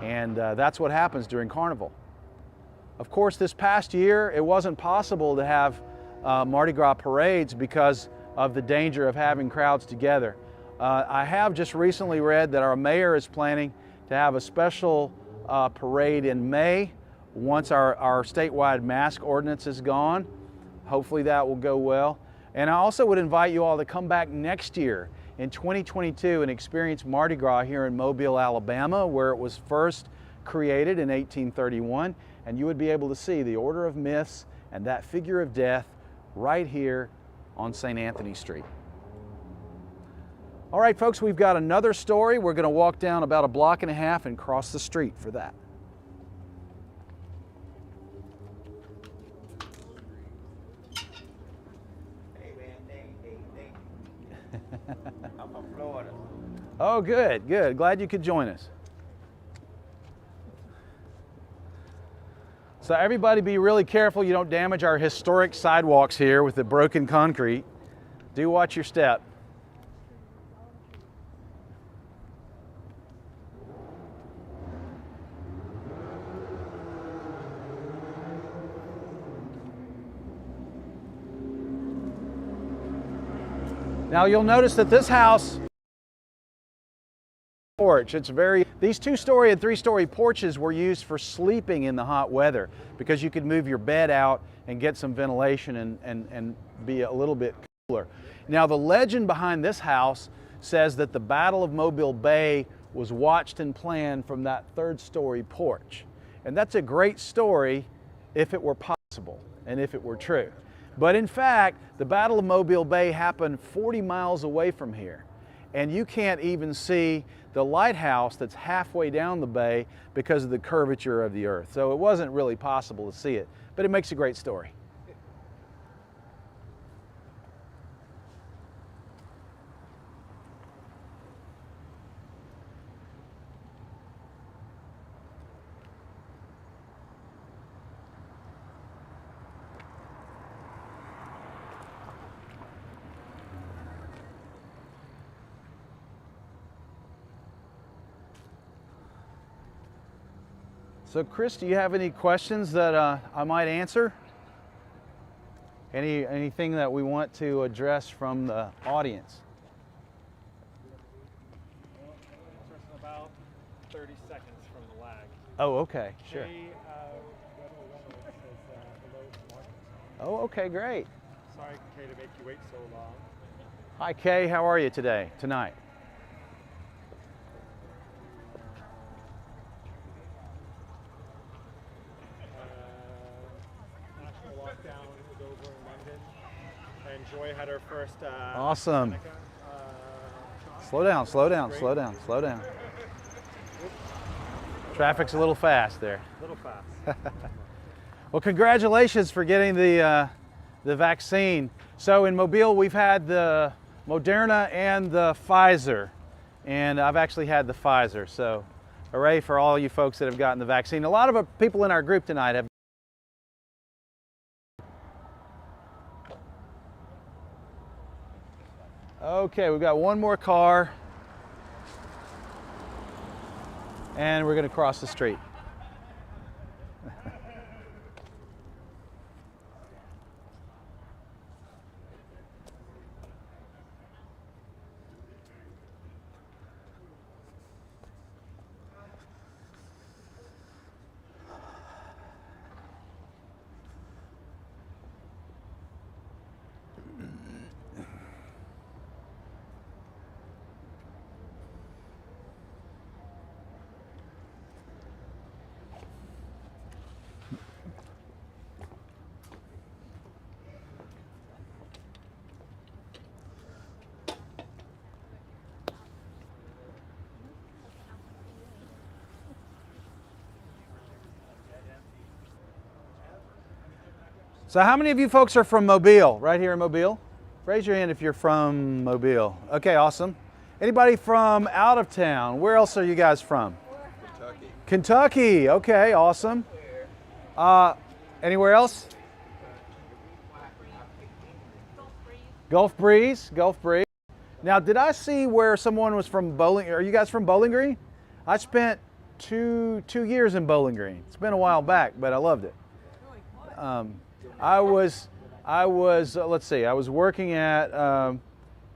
And that's what happens during Carnival. Of course, this past year, it wasn't possible to have Mardi Gras parades because of the danger of having crowds together. I have just recently read that our mayor is planning to have a special parade in May once our statewide mask ordinance is gone. Hopefully that will go well. And I also would invite you all to come back next year in 2022 and experience Mardi Gras here in Mobile, Alabama, where it was first created in 1831. And you would be able to see the Order of Myths and that figure of death right here on St. Anthony Street. All right, folks, we've got another story. We're going to walk down about a block and a half and cross the street for that. Hey, man, hey. I'm from Florida. Oh, good, good. Glad you could join us. So everybody be really careful you don't damage our historic sidewalks here with the broken concrete. Do watch your step. Now you'll notice that this house porch, these 2-story and 3-story porches were used for sleeping in the hot weather because you could move your bed out and get some ventilation and be a little bit cooler. Now the legend behind this house says that the Battle of Mobile Bay was watched and planned from that 3rd-story porch. And that's a great story if it were possible and if it were true. But in fact, the Battle of Mobile Bay happened 40 miles away from here. And you can't even see the lighthouse that's halfway down the bay because of the curvature of the earth. So it wasn't really possible to see it, but it makes a great story. So Chris, do you have any questions that I might answer? Anything that we want to address from the audience? About 30 seconds from the lag. Oh, okay, sure. Oh, okay, great. Sorry, Kay, to make you wait so long. Hi, Kay. How are you tonight? National lockdown was over in London, and Joy had her first. Awesome. Slow down. Traffic's a little fast there. A little fast. Well, congratulations for getting the vaccine. So in Mobile, we've had the Moderna and the Pfizer, and I've actually had the Pfizer. So hooray for all you folks that have gotten the vaccine. A lot of people in our group tonight have. Okay, we've got one more car, and we're going to cross the street. So how many of you folks are from Mobile, right here in Mobile? Raise your hand if you're from Mobile. Okay, awesome. Anybody from out of town? Where else are you guys from? Kentucky. Kentucky, okay, awesome. Anywhere else? Gulf Breeze. Now, did I see where someone was from Bowling? Are you guys from Bowling Green? I spent two years in Bowling Green. It's been a while back, but I loved it. I was working at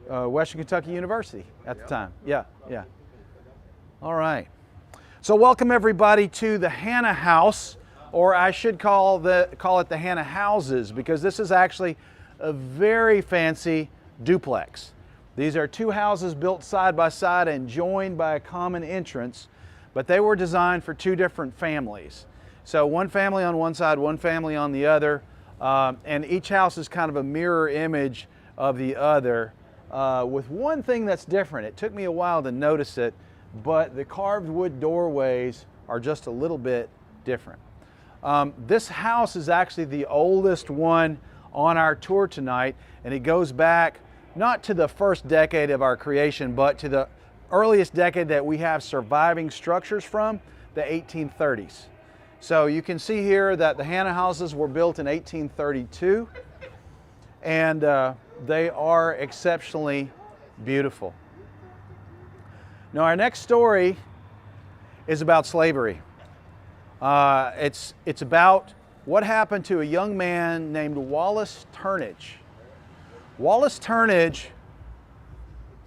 Western Kentucky University at the time. Yeah. All right. So welcome everybody to the Hannah House, or I should call it the Hannah Houses, because this is actually a very fancy duplex. These are two houses built side by side and joined by a common entrance, but they were designed for two different families. So one family on one side, one family on the other, and each house is kind of a mirror image of the other, with one thing that's different. It took me a while to notice it, but the carved wood doorways are just a little bit different. This house is actually the oldest one on our tour tonight, and it goes back not to the first decade of our creation, but to the earliest decade that we have surviving structures from, the 1830s. So you can see here that the Hannah houses were built in 1832, and they are exceptionally beautiful. Now our next story is about slavery. It's about what happened to a young man named Wallace Turnage. Wallace Turnage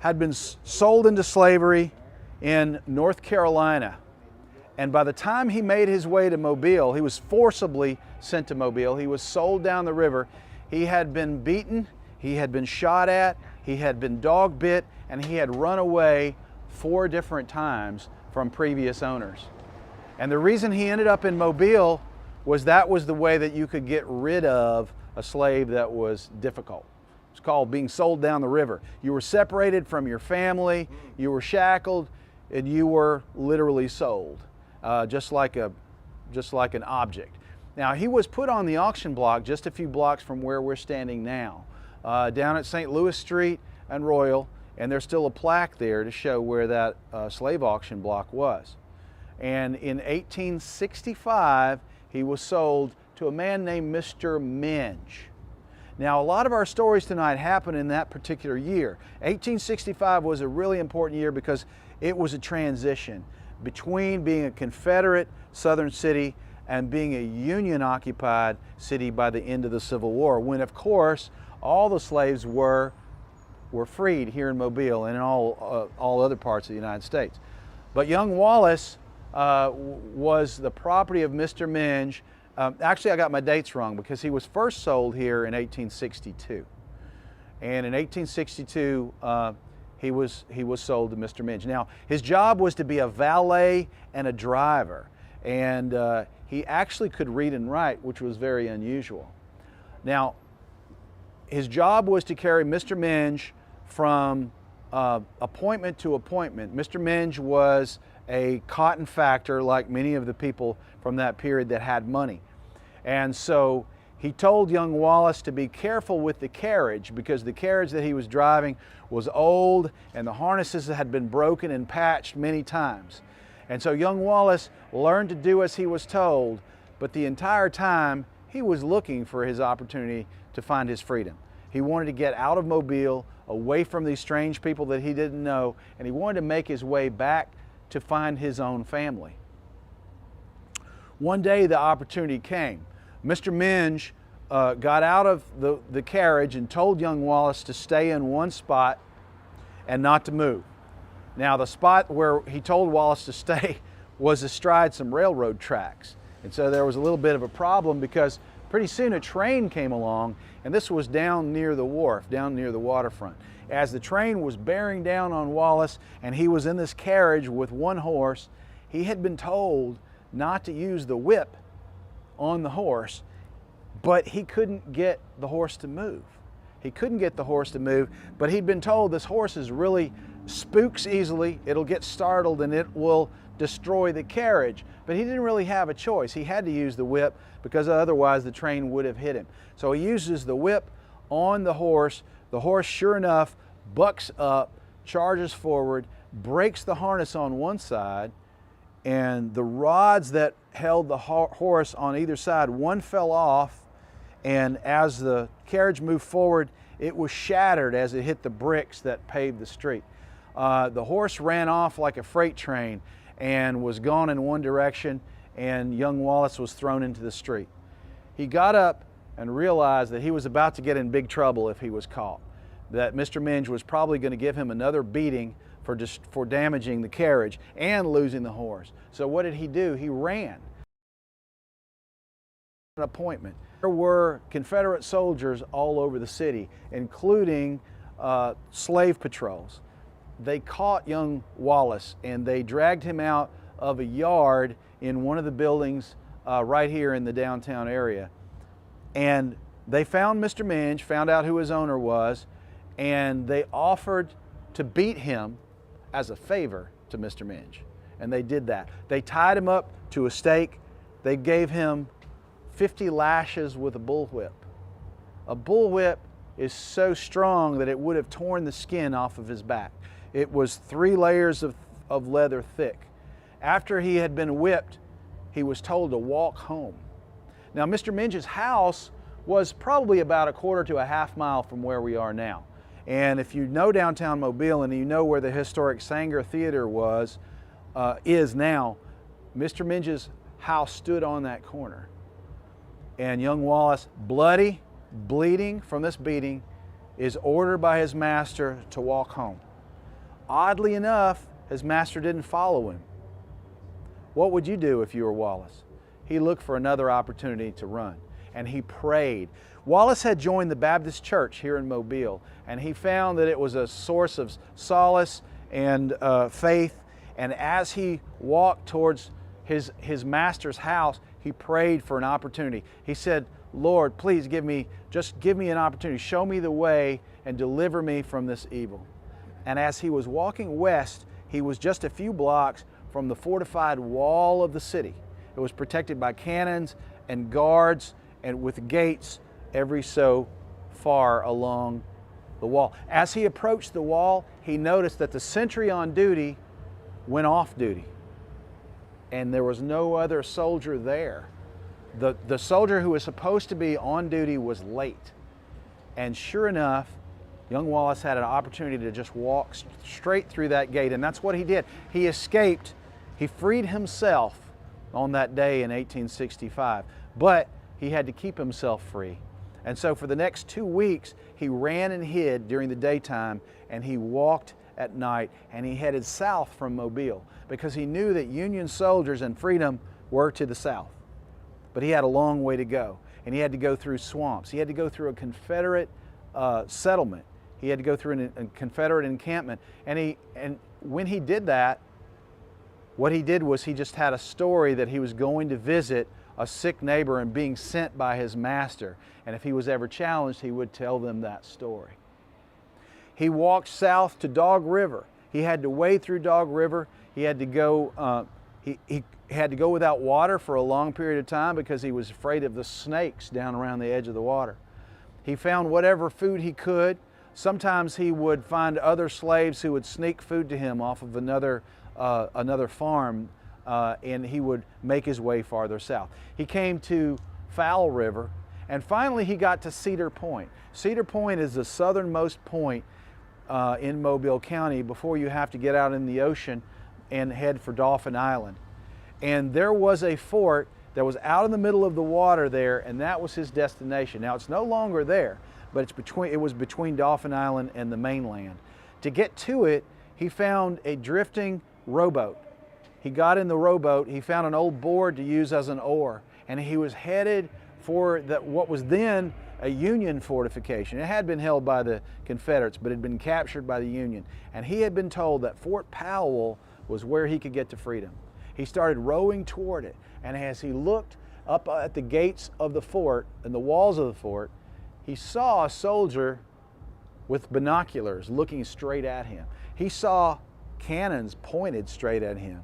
had been sold into slavery in North Carolina. And by the time he made his way to Mobile, he was forcibly sent to Mobile. He was sold down the river. He had been beaten, he had been shot at, he had been dog bit, and he had run away 4 different times from previous owners. And the reason he ended up in Mobile was that was the way that you could get rid of a slave that was difficult. It's called being sold down the river. You were separated from your family, you were shackled, and you were literally sold, just like an object. Now, he was put on the auction block just a few blocks from where we're standing now, down at St. Louis Street and Royal, and there's still a plaque there to show where that slave auction block was. And in 1865, he was sold to a man named Mr. Minge. Now, a lot of our stories tonight happened in that particular year. 1865 was a really important year because it was a transition between being a Confederate Southern city and being a Union-occupied city by the end of the Civil War, when, of course, all the slaves were freed here in Mobile and in all other parts of the United States. But young Wallace was the property of Mr. Minge. Actually, I got my dates wrong because he was first sold here in 1862. And in 1862, he was sold to Mr. Minge. Now, his job was to be a valet and a driver. And he actually could read and write, which was very unusual. Now, his job was to carry Mr. Minge from appointment to appointment. Mr. Minge was a cotton factor, like many of the people from that period that had money. And so he told young Wallace to be careful with the carriage, because the carriage that he was driving was old and the harnesses had been broken and patched many times. And so young Wallace learned to do as he was told, but the entire time he was looking for his opportunity to find his freedom. He wanted to get out of Mobile, away from these strange people that he didn't know, and he wanted to make his way back to find his own family. One day the opportunity came. Mr. Minge got out of the carriage and told young Wallace to stay in one spot and not to move. Now, the spot where he told Wallace to stay was astride some railroad tracks. And so there was a little bit of a problem, because pretty soon a train came along, and this was down near the wharf, down near the waterfront. As the train was bearing down on Wallace and he was in this carriage with one horse, he had been told not to use the whip on the horse, but he couldn't get the horse to move. He couldn't get the horse to move, but he'd been told this horse is really spooks easily, it'll get startled and it will destroy the carriage. But he didn't really have a choice. He had to use the whip, because otherwise the train would have hit him. So he uses the whip on the horse. The horse, sure enough, bucks up, charges forward, breaks the harness on one side, and the rods that held the horse on either side, one fell off, and as the carriage moved forward, it was shattered as it hit the bricks that paved the street. The horse ran off like a freight train and was gone in one direction, and young Wallace was thrown into the street. He got up and realized that he was about to get in big trouble if he was caught, that Mr. Minge was probably going to give him another beating for damaging the carriage and losing the horse. So what did he do? He ran. An appointment. There were Confederate soldiers all over the city, including slave patrols. They caught young Wallace and they dragged him out of a yard in one of the buildings right here in the downtown area. And they found Mr. Minge, found out who his owner was, and they offered to beat him as a favor to Mr. Minge. And they did that. They tied him up to a stake. They gave him 50 lashes with a bullwhip. A bullwhip is so strong that it would have torn the skin off of his back. It was 3 layers of leather thick. After he had been whipped, he was told to walk home. Now, Mr. Minge's house was probably about a quarter to a half mile from where we are now. And if you know downtown Mobile and you know where the historic Sanger Theater is now, Mr. Minge's house stood on that corner. And young Wallace, bloody, bleeding from this beating, is ordered by his master to walk home. Oddly enough, his master didn't follow him. What would you do if you were Wallace? He looked for another opportunity to run, and he prayed. Wallace had joined the Baptist church here in Mobile, and he found that it was a source of solace and faith. And as he walked towards his master's house, he prayed for an opportunity. He said, Lord, please just give me an opportunity. Show me the way and deliver me from this evil. And as he was walking west, he was just a few blocks from the fortified wall of the city. It was protected by cannons and guards and with gates every so far along the wall. As he approached the wall, he noticed that the sentry on duty went off duty, and there was no other soldier there. The soldier who was supposed to be on duty was late. And sure enough, young Wallace had an opportunity to just walk straight through that gate, and that's what he did. He escaped. He freed himself on that day in 1865, but he had to keep himself free. And so for the next 2 weeks, he ran and hid during the daytime, and he walked at night, and he headed south from Mobile because he knew that Union soldiers and freedom were to the south. But he had a long way to go, and he had to go through swamps. He had to go through a Confederate settlement. He had to go through a Confederate encampment. And when he did that, what he did was he just had a story that he was going to visit a sick neighbor and being sent by his master. And if he was ever challenged, he would tell them that story. He walked south to Dog River. He had to wade through Dog River. He had to go. He had to go without water for a long period of time because he was afraid of the snakes down around the edge of the water. He found whatever food he could. Sometimes he would find other slaves who would sneak food to him off of another farm, and he would make his way farther south. He came to Fowl River, and finally he got to Cedar Point. Cedar Point is the southernmost point in Mobile County before you have to get out in the ocean and head for Dauphin Island. And there was a fort that was out in the middle of the water there, and that was his destination. Now it's no longer there, but it was between Dauphin Island and the mainland. To get to it, he found a drifting rowboat. He got in the rowboat, he found an old board to use as an oar, and he was headed for what was then a Union fortification. It had been held by the Confederates, but had been captured by the Union. And he had been told that Fort Powell was where he could get to freedom. He started rowing toward it, and as he looked up at the gates of the fort and the walls of the fort, he saw a soldier with binoculars looking straight at him. He saw cannons pointed straight at him,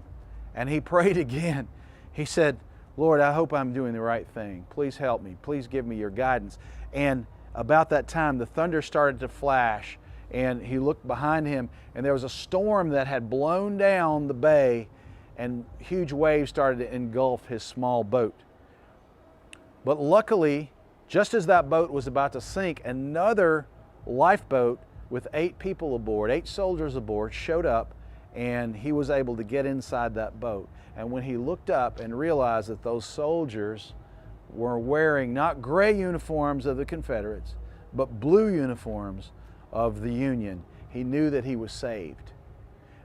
and he prayed again. He said, Lord, I hope I'm doing the right thing. Please help me. Please give me your guidance. And about that time, the thunder started to flash, and he looked behind him, and there was a storm that had blown down the bay, and huge waves started to engulf his small boat. But luckily, just as that boat was about to sink, another lifeboat with 8 people aboard, 8 soldiers aboard, showed up, and he was able to get inside that boat. And when he looked up and realized that those soldiers were wearing not gray uniforms of the Confederates, but blue uniforms of the Union, he knew that he was saved.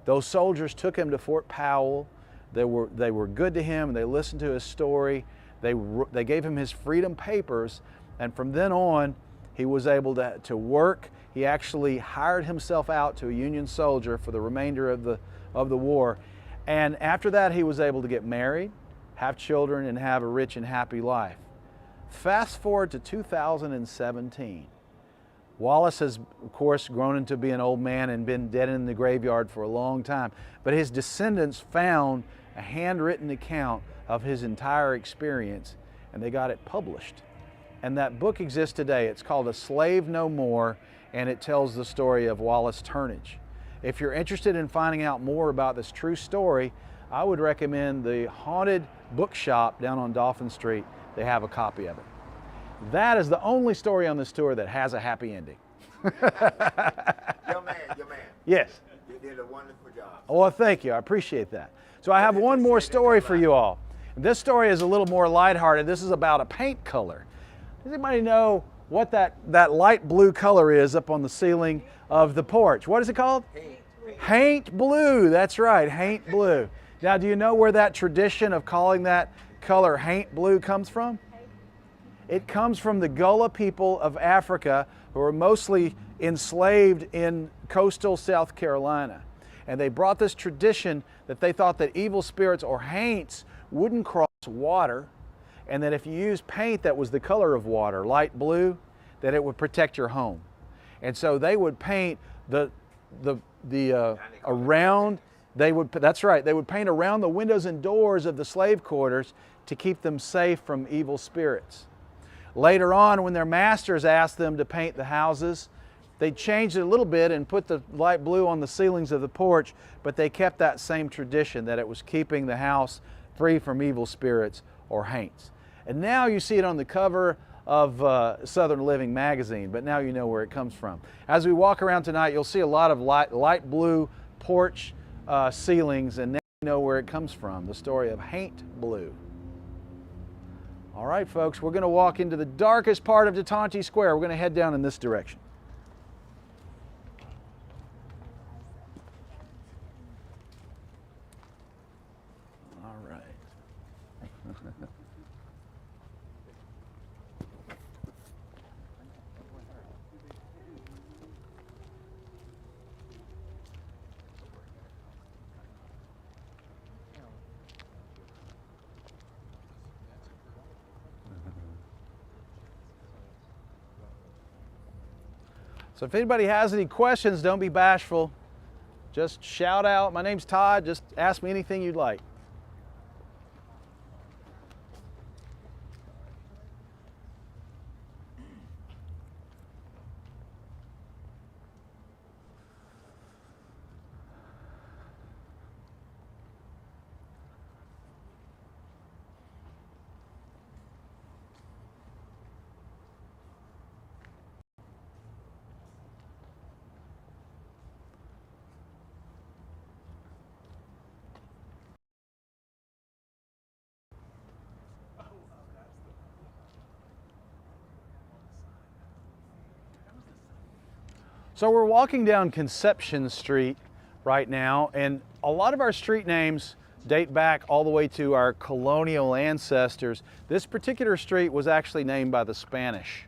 Those soldiers took him to Fort Powell. They were good to him, and they listened to his story. They gave him his freedom papers, and from then on, he was able to work. He actually hired himself out to a Union soldier for the remainder of the war. And after that, he was able to get married, have children, and have a rich and happy life. Fast forward to 2017. Wallace has, of course, grown into be an old man and been dead in the graveyard for a long time. But his descendants found a handwritten account of his entire experience, and they got it published. And that book exists today. It's called A Slave No More, and it tells the story of Wallace Turnage. If you're interested in finding out more about this true story, I would recommend the Haunted Bookshop down on Dolphin Street. They have a copy of it. That is the only story on this tour that has a happy ending. Your man. Yes. You did a wonderful job. Well, thank you. I appreciate that. So I have one more story for you all. This story is a little more lighthearted. This is about a paint color. Does anybody know what that light blue color is up on the ceiling of the porch? What is it called? Haint blue, that's right, haint blue. Now, do you know where that tradition of calling that color haint blue comes from? It comes from the Gullah people of Africa who were mostly enslaved in coastal South Carolina. And they brought this tradition that they thought that evil spirits or haints wouldn't cross water, and that if you used paint that was the color of water, light blue, that it would protect your home. And so they would paint around, that's right, they would paint around the windows and doors of the slave quarters to keep them safe from evil spirits. Later on, when their masters asked them to paint the houses, they changed it a little bit and put the light blue on the ceilings of the porch, but they kept that same tradition that it was keeping the house free from evil spirits or haints. And now you see it on the cover of Southern Living magazine, but now you know where it comes from. As we walk around tonight, you'll see a lot of light blue porch ceilings, and now you know where it comes from, the story of haint blue. All right, folks, we're going to walk into the darkest part of Tante Square. We're going to head down in this direction. All right. So if anybody has any questions, don't be bashful. Just shout out, my name's Todd, just ask me anything you'd like. So we're walking down Conception Street right now, and a lot of our street names date back all the way to our colonial ancestors. This particular street was actually named by the Spanish.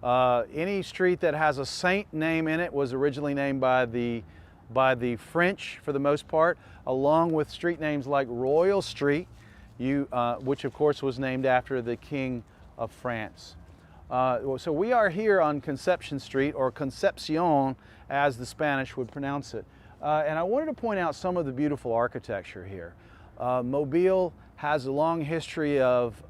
Any street that has a saint name in it was originally named by the French for the most part, along with street names like Royal Street, which of course was named after the King of France. So we are here on Conception Street, or Concepcion as the Spanish would pronounce it. And I wanted to point out some of the beautiful architecture here. Mobile has a long history of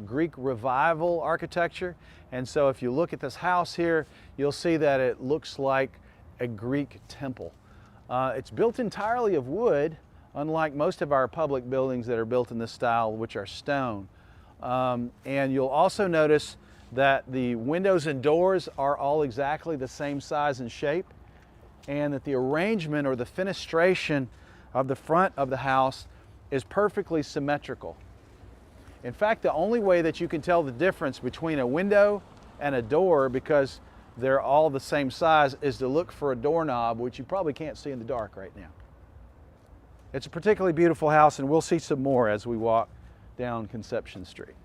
Greek revival architecture, and so if you look at this house here, you'll see that it looks like a Greek temple. It's built entirely of wood, unlike most of our public buildings that are built in this style, which are stone. And you'll also notice that the windows and doors are all exactly the same size and shape, and that the arrangement or the fenestration of the front of the house is perfectly symmetrical. In fact, the only way that you can tell the difference between a window and a door, because they're all the same size, is to look for a doorknob, which you probably can't see in the dark right now. It's a particularly beautiful house, and we'll see some more as we walk down Conception Street.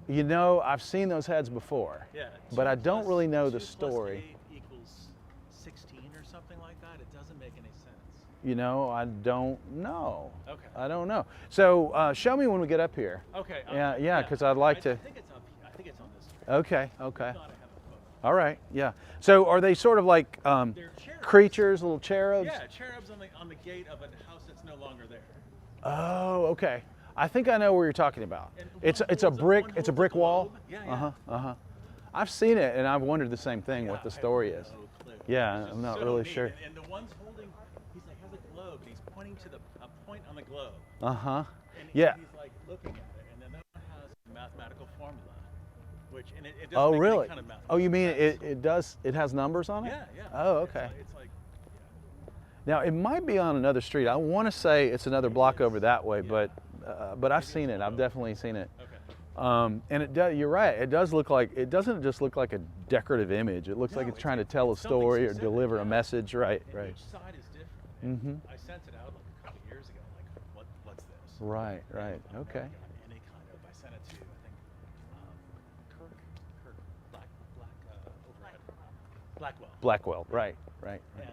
You know, I've seen those heads before, yeah, but I don't really know the story. 2 + 8 = 16 or something like that. It doesn't make any sense. You know, I don't know. Okay. I don't know. So show me when we get up here. Okay. Yeah, because I'd like to. I think it's on this street. Okay. If not, I have a photo. All right. Yeah. So are they sort of like They're cherubs. creatures, little cherubs? Yeah, cherubs on the gate of a house that's no longer there. Oh, okay. I think I know where you're talking about. It's a brick wall. Yeah. I've seen it, and I've wondered the same thing, what the story is. Yeah, I'm not really sure. And the one's holding, has a globe, and he's pointing to a point on the globe. And he's like looking at it, and then that one has a mathematical formula, which and it doesn't Oh, make really? any kind of mathematical Oh, you mean sense. it does? It has numbers on it? Yeah. Oh, okay. It's like Now it might be on another street. I want to say it's another block over that way, but I've seen it. I've definitely seen it. Okay. And it does, you're right, it does look like, it doesn't just look like a decorative image. It looks like it's trying to tell a something story or specific. deliver a message. Right, And right. each side is different. And I sent it out like a couple of years ago, like, what's this? Right, right, okay. Any kind of, I sent it to, I think, Kirk Blackwell. Right, right. And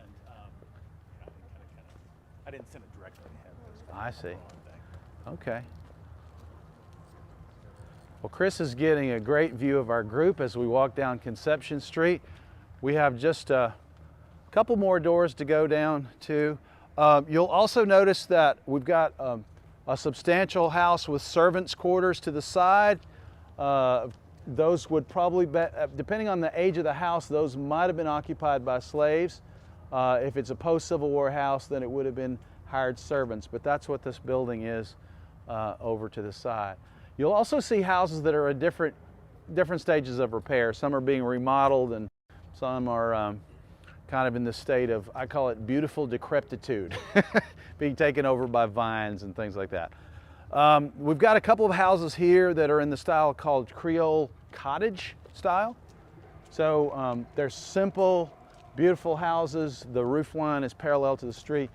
I didn't send it directly to him. I see. Okay. Well, Chris is getting a great view of our group as we walk down Conception Street. We have just a couple more doors to go down to. You'll also notice that we've got a substantial house with servants' quarters to the side. Those would probably be, depending on the age of the house, those might have been occupied by slaves. If it's a post-Civil War house, then it would have been hired servants, but that's what this building is over to the side. You'll also see houses that are at different stages of repair. Some are being remodeled and some are kind of in the state of, I call it beautiful decrepitude, being taken over by vines and things like that. We've got a couple of houses here that are in the style called Creole cottage style. So they're simple, beautiful houses. The roof line is parallel to the street.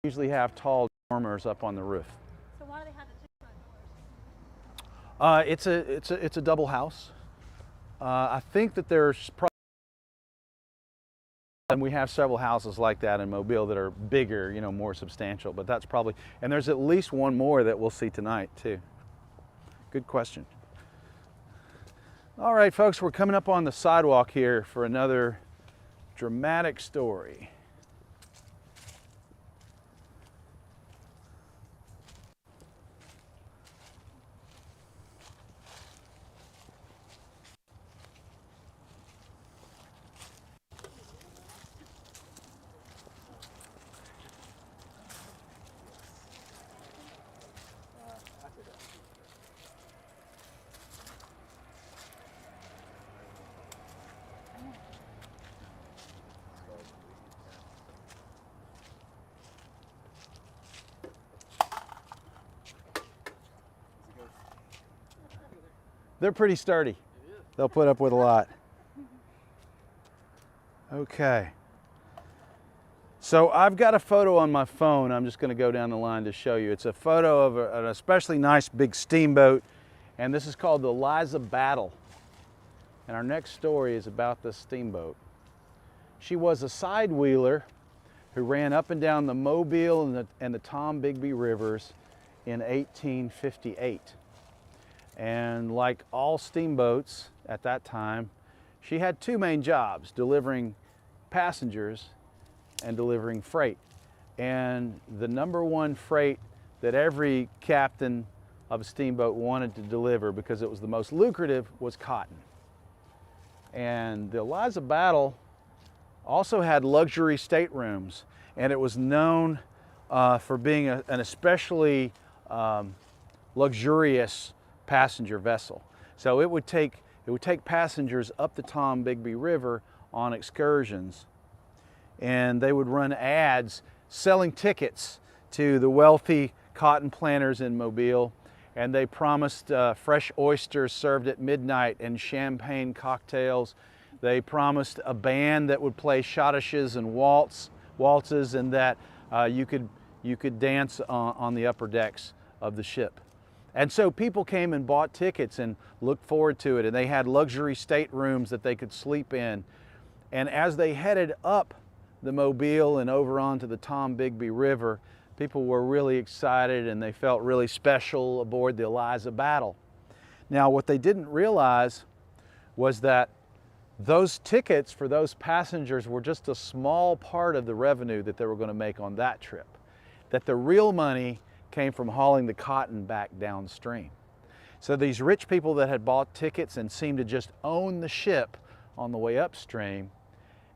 Usually have tall dormers up on the roof. So why do they have the two front doors? It's a double house. I think that there's probably, and we have several houses like that in Mobile that are bigger, you know, more substantial, but that's probably, and there's at least one more that we'll see tonight too. Good question. All right, folks, we're coming up on the sidewalk here for another dramatic story. They're pretty sturdy. They'll put up with a lot. Okay. So I've got a photo on my phone. I'm just going to go down the line to show you. It's a photo of an especially nice big steamboat, and this is called the Liza Battle. And our next story is about this steamboat. She was a side wheeler who ran up and down the Mobile and the Tombigbee rivers in 1858. And like all steamboats at that time, she had two main jobs, delivering passengers and delivering freight. And the number one freight that every captain of a steamboat wanted to deliver, because it was the most lucrative, was cotton. And the Liza Battle also had luxury staterooms, and it was known for being an especially luxurious passenger vessel. So it would take passengers up the Tombigbee River on excursions, and they would run ads selling tickets to the wealthy cotton planters in Mobile, and they promised fresh oysters served at midnight and champagne cocktails. They promised a band that would play schottisches and waltzes, and that you could dance on the upper decks of the ship. And so people came and bought tickets and looked forward to it, and they had luxury staterooms that they could sleep in. And as they headed up the Mobile and over onto the Tombigbee River, people were really excited and they felt really special aboard the Liza Battle. Now, what they didn't realize was that those tickets for those passengers were just a small part of the revenue that they were going to make on that trip. That the real money came from hauling the cotton back downstream. So these rich people that had bought tickets and seemed to just own the ship on the way upstream,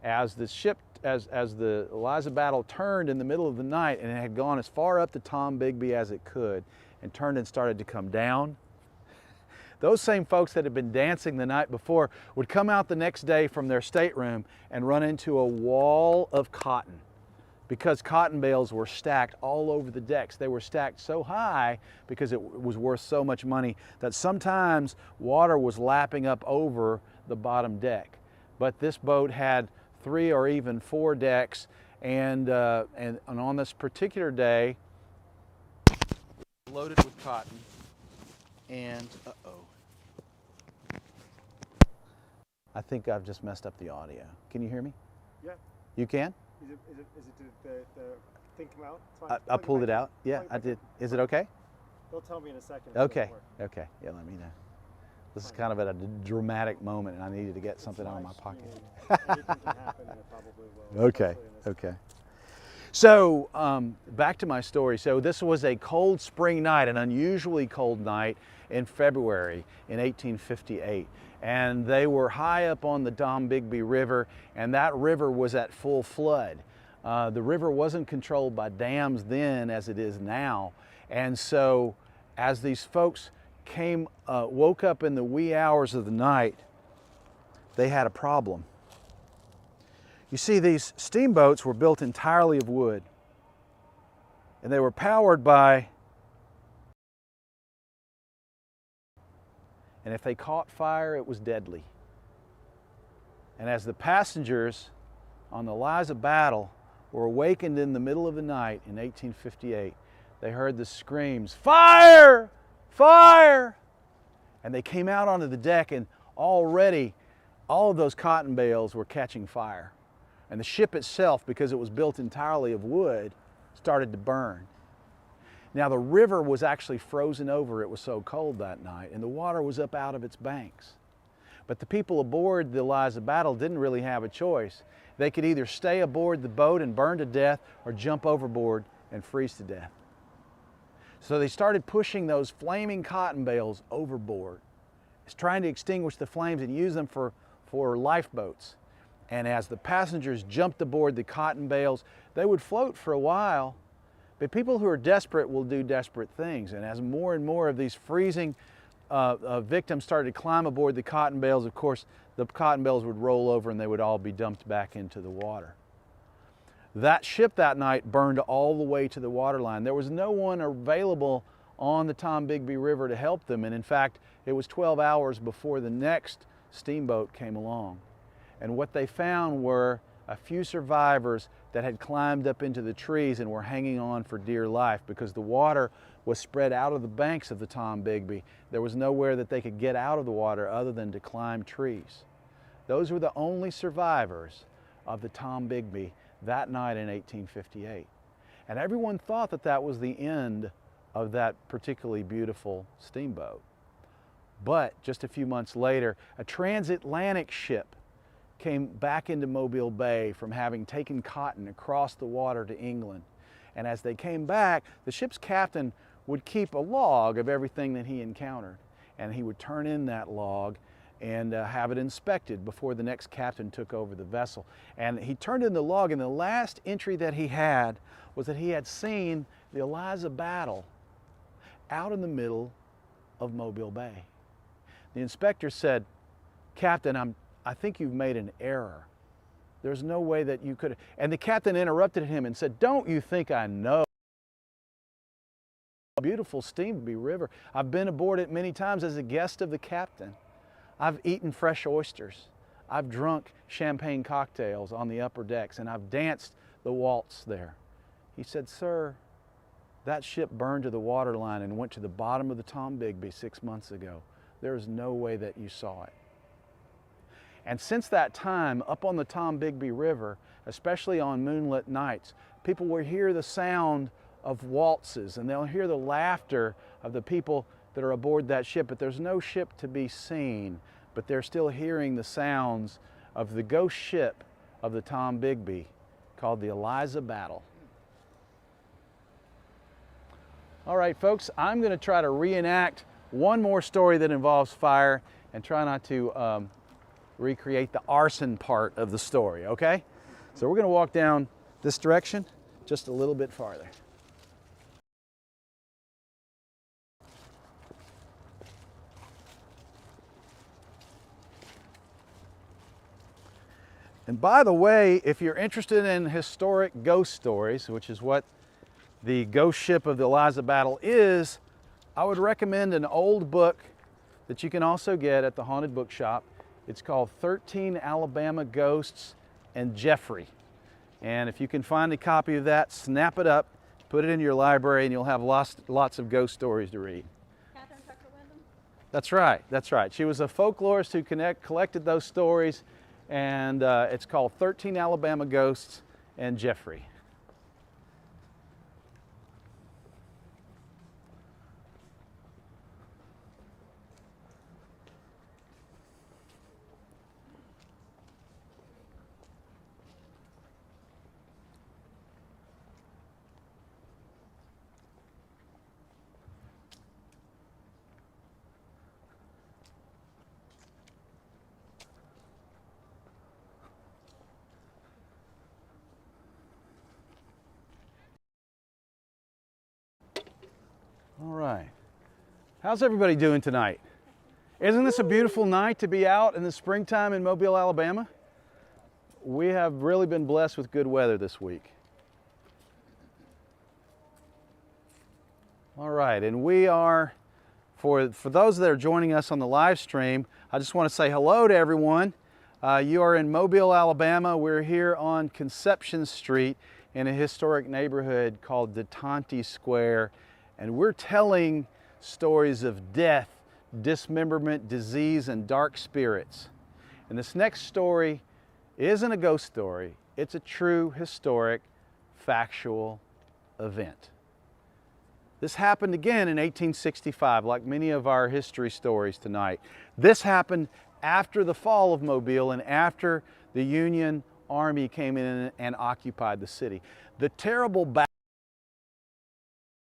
as the Liza Battle turned in the middle of the night, and it had gone as far up the Tombigbee as it could and turned and started to come down, those same folks that had been dancing the night before would come out the next day from their stateroom and run into a wall of cotton because cotton bales were stacked all over the decks. They were stacked so high because it was worth so much money that sometimes water was lapping up over the bottom deck. But this boat had 3 or even 4 decks, and on this particular day, loaded with cotton, and I think I've just messed up the audio. Can you hear me? Yeah. You can? Is it the thing come out? It's fine. I pulled it out. Yeah, I did. Is it okay? They'll tell me in a second. Okay. Okay. Yeah, let me know. This is kind of at a dramatic moment, and I needed to get something out of my pocket. Anything can happen, and it probably will. Okay. Okay. So back to my story. So this was a cold spring night, an unusually cold night in February in 1858. And they were high up on the Tombigbee River, and that river was at full flood. The river wasn't controlled by dams then as it is now. And so as these folks woke up in the wee hours of the night, they had a problem. You see, these steamboats were built entirely of wood, and they were powered by, and if they caught fire, it was deadly. And as the passengers on the Eliza Battle were awakened in the middle of the night in 1858, they heard the screams, "Fire! Fire!" And they came out onto the deck, and already all of those cotton bales were catching fire. And the ship itself, because it was built entirely of wood, started to burn. Now the river was actually frozen over, it was so cold that night, and the water was up out of its banks. But the people aboard the Eliza Battle didn't really have a choice. They could either stay aboard the boat and burn to death, or jump overboard and freeze to death. So they started pushing those flaming cotton bales overboard, trying to extinguish the flames and use them for lifeboats. And as the passengers jumped aboard the cotton bales, they would float for a while, but people who are desperate will do desperate things. And as more and more of these freezing victims started to climb aboard the cotton bales, of course, the cotton bales would roll over and they would all be dumped back into the water. That ship that night burned all the way to the waterline. There was no one available on the Tombigbee River to help them, and in fact, it was 12 hours before the next steamboat came along. And what they found were a few survivors that had climbed up into the trees and were hanging on for dear life because the water was spread out of the banks of the Tombigbee. There was nowhere that they could get out of the water other than to climb trees. Those were the only survivors of the Tombigbee that night in 1858. And everyone thought that that was the end of that particularly beautiful steamboat. But just a few months later, a transatlantic ship came back into Mobile Bay from having taken cotton across the water to England. And as they came back, the ship's captain would keep a log of everything that he encountered. And he would turn in that log and have it inspected before the next captain took over the vessel. And he turned in the log, and the last entry that he had was that he had seen the Eliza Battle out in the middle of Mobile Bay. The inspector said, "Captain, I think you've made an error. There's no way that you could." And the captain interrupted him and said, "Don't you think I know? Beautiful Tombigbee River. I've been aboard it many times as a guest of the captain. I've eaten fresh oysters. I've drunk champagne cocktails on the upper decks, and I've danced the waltz there." He said, "Sir, that ship burned to the waterline and went to the bottom of the Tombigbee 6 months ago. There is no way that you saw it." And since that time, up on the Tombigbee River, especially on moonlit nights, people will hear the sound of waltzes, and they'll hear the laughter of the people that are aboard that ship, but there's no ship to be seen, but they're still hearing the sounds of the ghost ship of the Tombigbee called the Eliza Battle. All right, folks, I'm going to try to reenact one more story that involves fire and try not to recreate the arson part of the story, okay? So we're going to walk down this direction just a little bit farther. And by the way, if you're interested in historic ghost stories, which is what the ghost ship of the Eliza Battle is, I would recommend an old book that you can also get at the Haunted Bookshop. It's called 13 Alabama Ghosts and Jeffrey. And if you can find a copy of that, snap it up, put it in your library, and you'll have lots of ghost stories to read. Catherine Tucker Wyndham? That's right, that's right. She was a folklorist who collected those stories, and it's called 13 Alabama Ghosts and Jeffrey. All right. How's everybody doing tonight? Isn't this a beautiful night to be out in the springtime in Mobile, Alabama? We have really been blessed with good weather this week. All right, and we are, for those that are joining us on the live stream, I just want to say hello to everyone. You are in Mobile, Alabama. We're here on Conception Street in a historic neighborhood called the Tante Square. And we're telling stories of death, dismemberment, disease, and dark spirits. And this next story isn't a ghost story. It's a true, historic, factual event. This happened again in 1865, like many of our history stories tonight. This happened after the fall of Mobile and after the Union Army came in and occupied the city. The terrible battle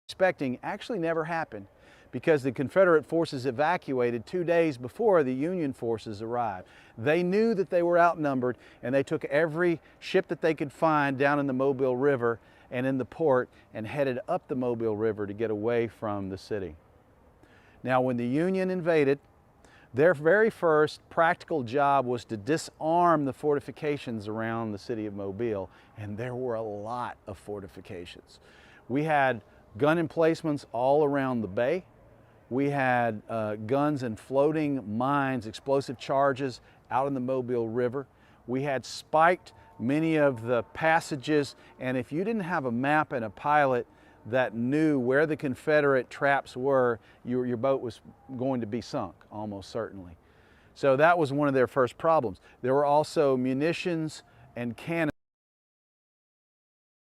expecting actually never happened because the Confederate forces evacuated 2 days before the Union forces arrived. They knew that they were outnumbered, and they took every ship that they could find down in the Mobile River and in the port and headed up the Mobile River to get away from the city. Now, when the Union invaded, their very first practical job was to disarm the fortifications around the city of Mobile, and there were a lot of fortifications. We had gun emplacements all around the bay. We had guns and floating mines, explosive charges out in the Mobile River. We had spiked many of the passages, and if you didn't have a map and a pilot that knew where the Confederate traps were, your boat was going to be sunk, almost certainly. So that was one of their first problems. There were also munitions and cannons.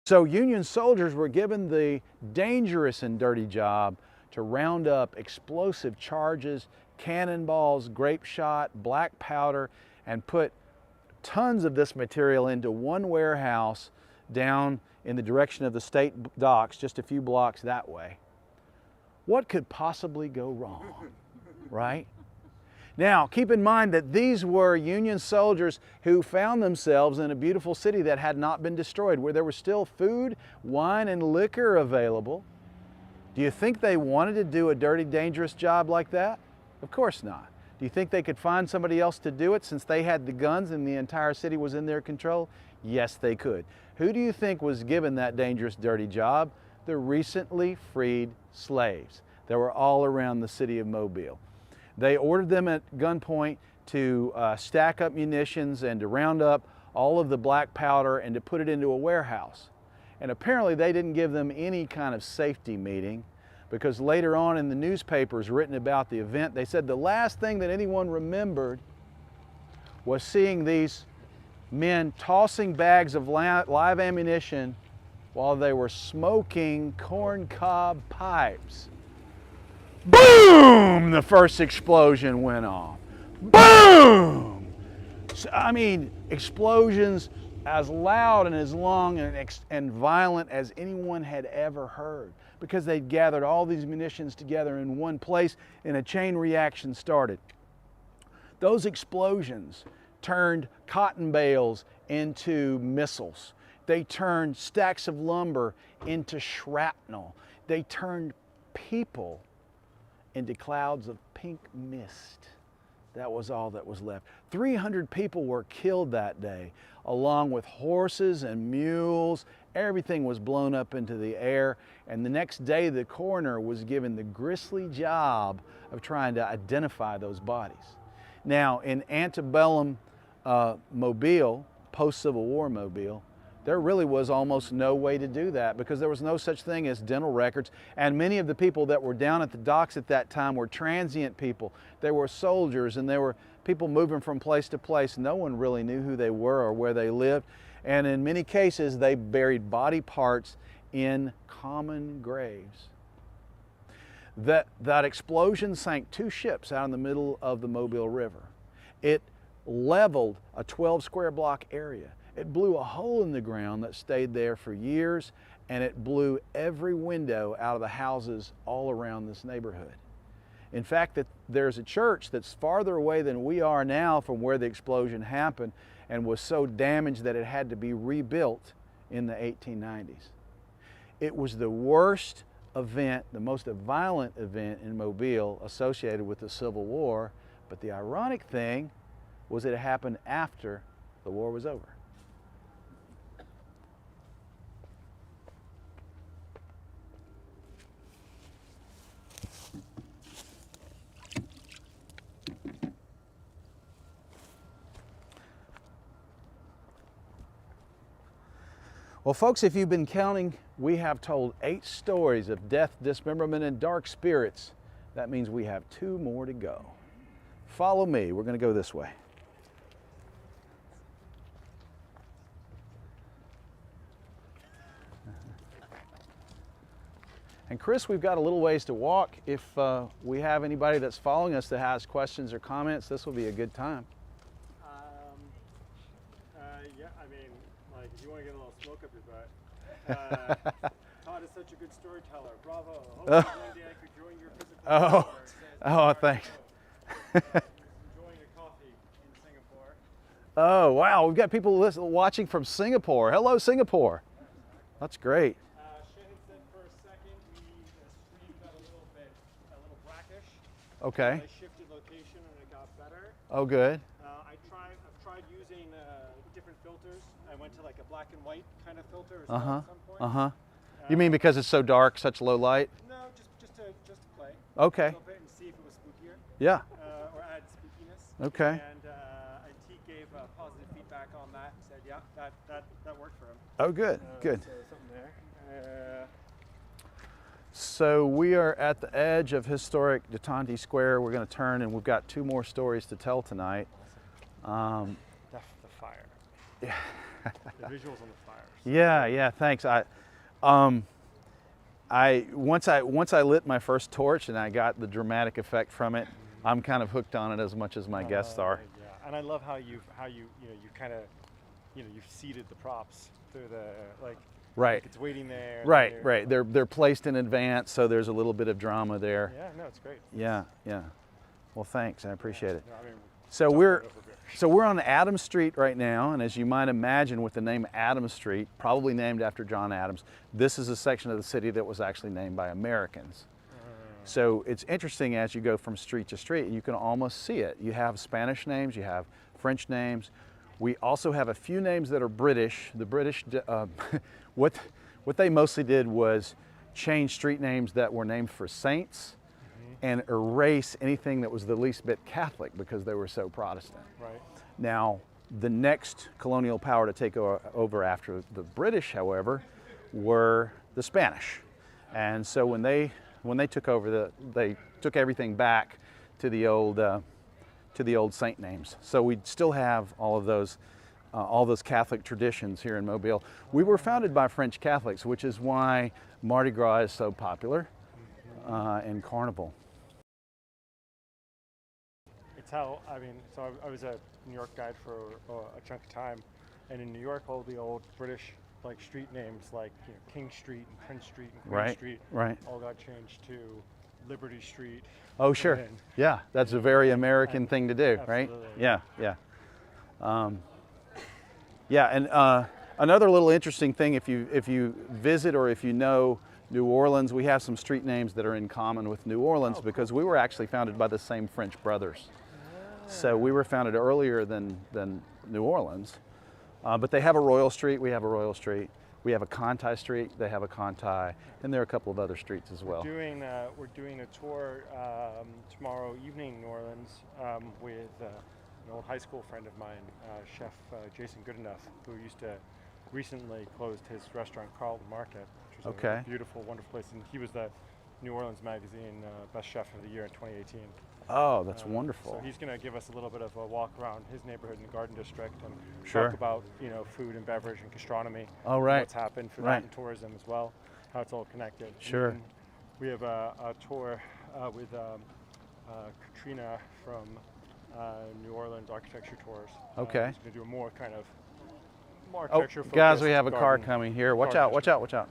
So Union soldiers were given the dangerous and dirty job to round up explosive charges, cannonballs, grape shot, black powder, and put tons of this material into one warehouse down in the direction of the state docks, just a few blocks that way. What could possibly go wrong, right? Now, keep in mind that these were Union soldiers who found themselves in a beautiful city that had not been destroyed, where there was still food, wine, and liquor available. Do you think they wanted to do a dirty, dangerous job like that? Of course not. Do you think they could find somebody else to do it since they had the guns and the entire city was in their control? Yes, they could. Who do you think was given that dangerous, dirty job? The recently freed slaves that were all around the city of Mobile. They ordered them at gunpoint to stack up munitions and to round up all of the black powder and to put it into a warehouse. And apparently they didn't give them any kind of safety meeting, because later on in the newspapers written about the event, they said the last thing that anyone remembered was seeing these men tossing bags of live ammunition while they were smoking corncob pipes. Boom! The first explosion went off. Boom! So, I mean, explosions as loud and as long and violent as anyone had ever heard, because they'd gathered all these munitions together in one place and a chain reaction started. Those explosions turned cotton bales into missiles. They turned stacks of lumber into shrapnel. They turned people into clouds of pink mist That was all that was left. 300 people were killed that day, along with horses and mules. Everything was blown up into the air. And the next day, the coroner was given the grisly job of trying to identify those bodies. Now, in antebellum Mobile, post-Civil War Mobile, there really was almost no way to do that because there was no such thing as dental records. And many of the people that were down at the docks at that time were transient people. They were soldiers and there were people moving from place to place. No one really knew who they were or where they lived. And in many cases, they buried body parts in common graves. That explosion sank 2 ships out in the middle of the Mobile River. It leveled a 12 square block area. It blew a hole in the ground that stayed there for years, and it blew every window out of the houses all around this neighborhood. In fact, there's a church that's farther away than we are now from where the explosion happened and was so damaged that it had to be rebuilt in the 1890s. It was the worst event, the most violent event in Mobile associated with the Civil War, but the ironic thing was that it happened after the war was over. Well, folks, if you've been counting, we have told 8 stories of death, dismemberment, and dark spirits. That means we have 2 more to go. Follow me. We're going to go this way. And Chris, we've got a little ways to walk. If we have anybody that's following us that has questions or comments, this will be a good time. Yeah, I mean, like, if you want to get a little smoke up your butt. Todd is such a good storyteller. Bravo. Hope one day I could join your physical Thanks. Enjoying a coffee in Singapore. Oh, wow. We've got people watching from Singapore. Hello, Singapore. That's great. Shannon said for a second the stream got a little brackish. Okay. I shifted location and it got better. Oh, good. I've tried using different filters. I went to like a black and white kind of filter as Uh-huh. well at some point. Uh-huh. You mean because it's so dark, such low light? No, just to play. Okay. A little bit and see if it was spookier. Yeah. Or add spookiness. Okay. And T gave positive feedback on that. Said, yeah, that worked for him. Oh, good. Good. So something there. So we are at the edge of historic Tante Square. We're going to turn and we've got 2 more stories to tell tonight. The fire. Yeah. The visuals on the fire. Yeah, thanks. Once I lit my first torch and I got the dramatic effect from it, I'm kind of hooked on it as much as my guests are. Yeah, and I love how you kind of you've seeded the props through the Right. like it's waiting there. Right. They're placed in advance, so there's a little bit of drama there. Yeah, no, it's great. Yeah. Well, thanks. I appreciate it. No, I mean, So we're on Adams Street right now, and as you might imagine, with the name Adams Street, probably named after John Adams, this is a section of the city that was actually named by Americans. So it's interesting as you go from street to street, you can almost see it. You have Spanish names, you have French names. We also have a few names that are British. The British, what they mostly did was change street names that were named for saints and erase anything that was the least bit Catholic because they were so Protestant. Right. Now, the next colonial power to take over after the British, however, were the Spanish. And so when they took over, they took everything back to the old saint names. So we still have all those Catholic traditions here in Mobile. We were founded by French Catholics, which is why Mardi Gras is so popular and Carnival. It's how, so I was a New York guide for a chunk of time, and in New York, all the old British street names like King Street and Prince Street and Queen Street all got changed to Liberty Street. Oh, sure. Yeah, that's a very American thing to do, right? Absolutely. Yeah, and another little interesting thing, if you visit or if you know New Orleans, we have some street names that are in common with New Orleans because we were actually founded by the same French brothers. So we were founded earlier than New Orleans. But they have a Royal Street, we have a Royal Street. We have a Conti Street, they have a Conti, and there are a couple of other streets as well. We're doing a tour tomorrow evening in New Orleans with an old high school friend of mine, Chef Jason Goodenough, who used to recently closed his restaurant Carlton Market, which was a beautiful, wonderful place. And he was the New Orleans Magazine Best Chef of the Year in 2018. Oh, that's wonderful. So he's going to give us a little bit of a walk around his neighborhood in the Garden District and Sure. talk about food and beverage and gastronomy. Oh, right. And what's happened for that in tourism as well, how it's all connected. Sure. And we have a tour with Katrina from New Orleans Architecture Tours. Okay. He's going to do a more kind of more architecture focused guys, we have a car garden- coming here. Watch garden out, watch out, watch out.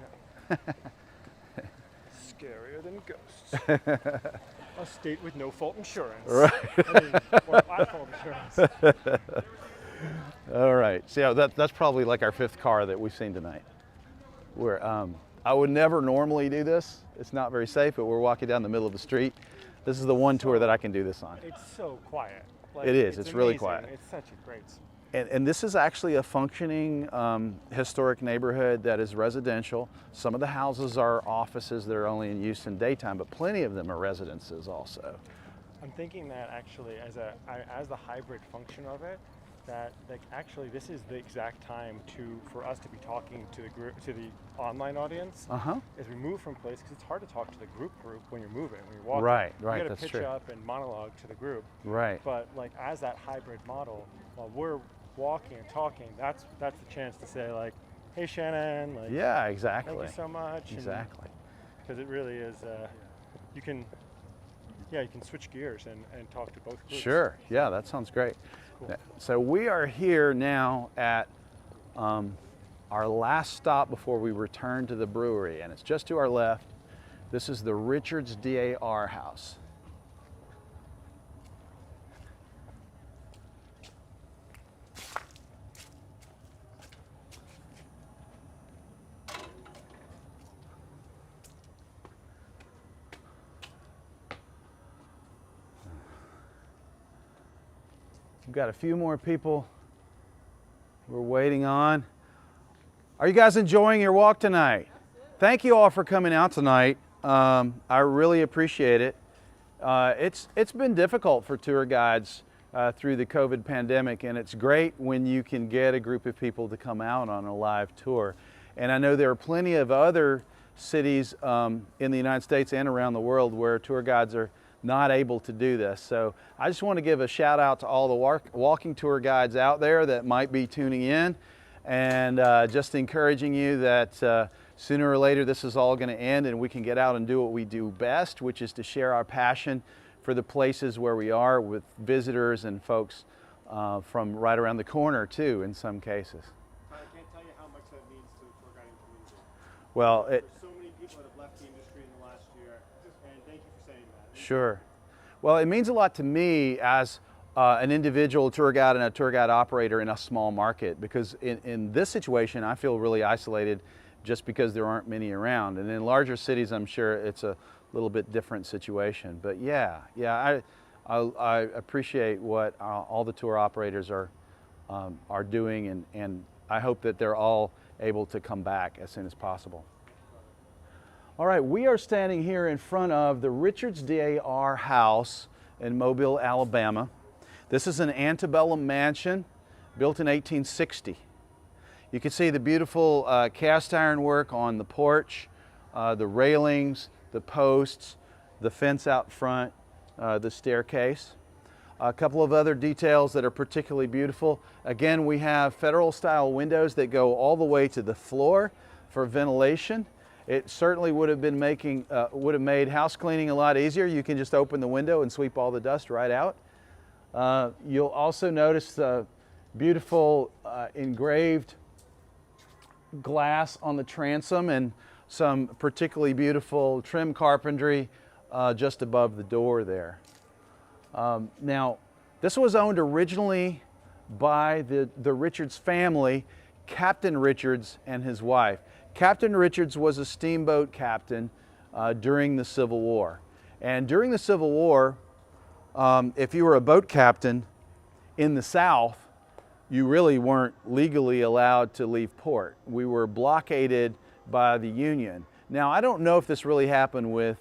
Scarier than ghosts. A state with no fault insurance. Right. I mean, or at fault insurance. All right. So yeah, that's probably like our 5th car that we've seen tonight. I would never normally do this. It's not very safe, but we're walking down the middle of the street. This is the one tour that I can do this on. It's so quiet. Like, It is. It's really amazing. quiet. It's such a great. And this is actually a functioning historic neighborhood that is residential. Some of the houses are offices that are only in use in daytime, but plenty of them are residences also. I'm thinking that actually, as the hybrid function of it, that like actually this is the exact time for us to be talking to the group, to the online audience, as we move from place, because it's hard to talk to the group when you're moving, when you're walking. Right, you got to that's pitch true. up and monologue to the group. Right. But like as that hybrid model, while we're walking and talking, that's the chance to say like, hey Shannon, like, Yeah, exactly. thank you so much. Exactly. Because it really is, you can switch gears and talk to both groups. Sure. Yeah, that sounds great. Cool. So we are here now at our last stop before we return to the brewery, and it's just to our left. This is the Richards DAR house. We've got a few more people we're waiting on. Are you guys enjoying your walk tonight? Thank you all for coming out tonight. I really appreciate it. It's been difficult for tour guides through the COVID pandemic, and it's great when you can get a group of people to come out on a live tour. And I know there are plenty of other cities in the United States and around the world where tour guides are not able to do this. So I just want to give a shout out to all the walking tour guides out there that might be tuning in, and just encouraging you that sooner or later this is all going to end and we can get out and do what we do best, which is to share our passion for the places where we are with visitors and folks from right around the corner too in some cases. I can't tell you how much that means to the tour guiding community. Well, There's so many people that have left the industry in the last year, and thank you for saying that. Sure. Well, it means a lot to me as an individual tour guide and a tour guide operator in a small market, because in this situation I feel really isolated just because there aren't many around. And in larger cities I'm sure it's a little bit different situation. But yeah, I appreciate what all the tour operators are doing, and I hope that they're all able to come back as soon as possible. All right, we are standing here in front of the Richards DAR house in Mobile, Alabama. This is an antebellum mansion built in 1860. You can see the beautiful cast iron work on the porch, the railings, the posts, the fence out front, the staircase. A couple of other details that are particularly beautiful. Again, we have federal style windows that go all the way to the floor for ventilation. It certainly would have made house cleaning a lot easier. You can just open the window and sweep all the dust right out. You'll also notice the beautiful engraved glass on the transom and some particularly beautiful trim carpentry just above the door there. Now, this was owned originally by the Richards family, Captain Richards and his wife. Captain Richards was a steamboat captain during the Civil War. And during the Civil War, if you were a boat captain in the South, you really weren't legally allowed to leave port. We were blockaded by the Union. Now, I don't know if this really happened with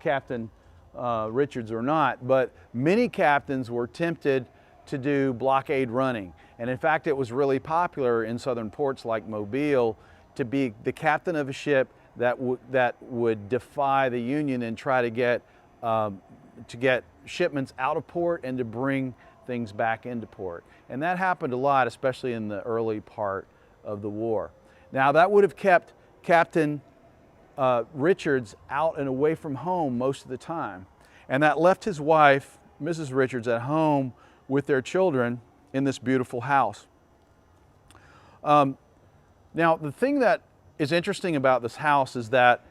Captain Richards or not, but many captains were tempted to do blockade running. And in fact, it was really popular in southern ports like Mobile to be the captain of a ship that would defy the Union and try to get shipments out of port and to bring things back into port. And that happened a lot, especially in the early part of the war. Now, that would have kept Captain Richards out and away from home most of the time. And that left his wife, Mrs. Richards, at home with their children in this beautiful house. Now, the thing that is interesting about this house is that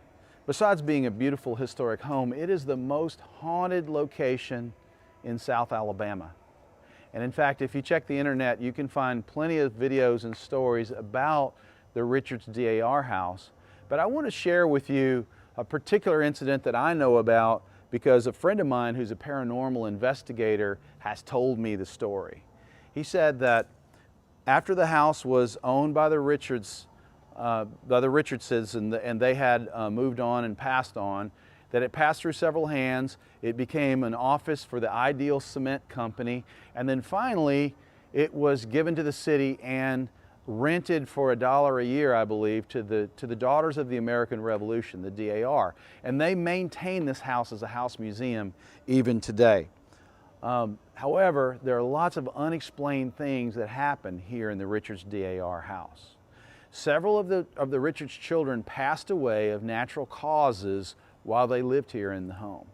besides being a beautiful historic home, it is the most haunted location in South Alabama. And in fact, if you check the internet, you can find plenty of videos and stories about the Richards DAR house. But I want to share with you a particular incident that I know about because a friend of mine who's a paranormal investigator has told me the story. He said that after the house was owned by the Richardses and they had moved on and passed on, that it passed through several hands. It became an office for the Ideal Cement Company, and then finally it was given to the city and rented for $1 a year, I believe, to the Daughters of the American Revolution, the DAR. And they maintain this house as a house museum even today. However, there are lots of unexplained things that happen here in the Richards DAR house. Several of the Richards children passed away of natural causes while they lived here in the home.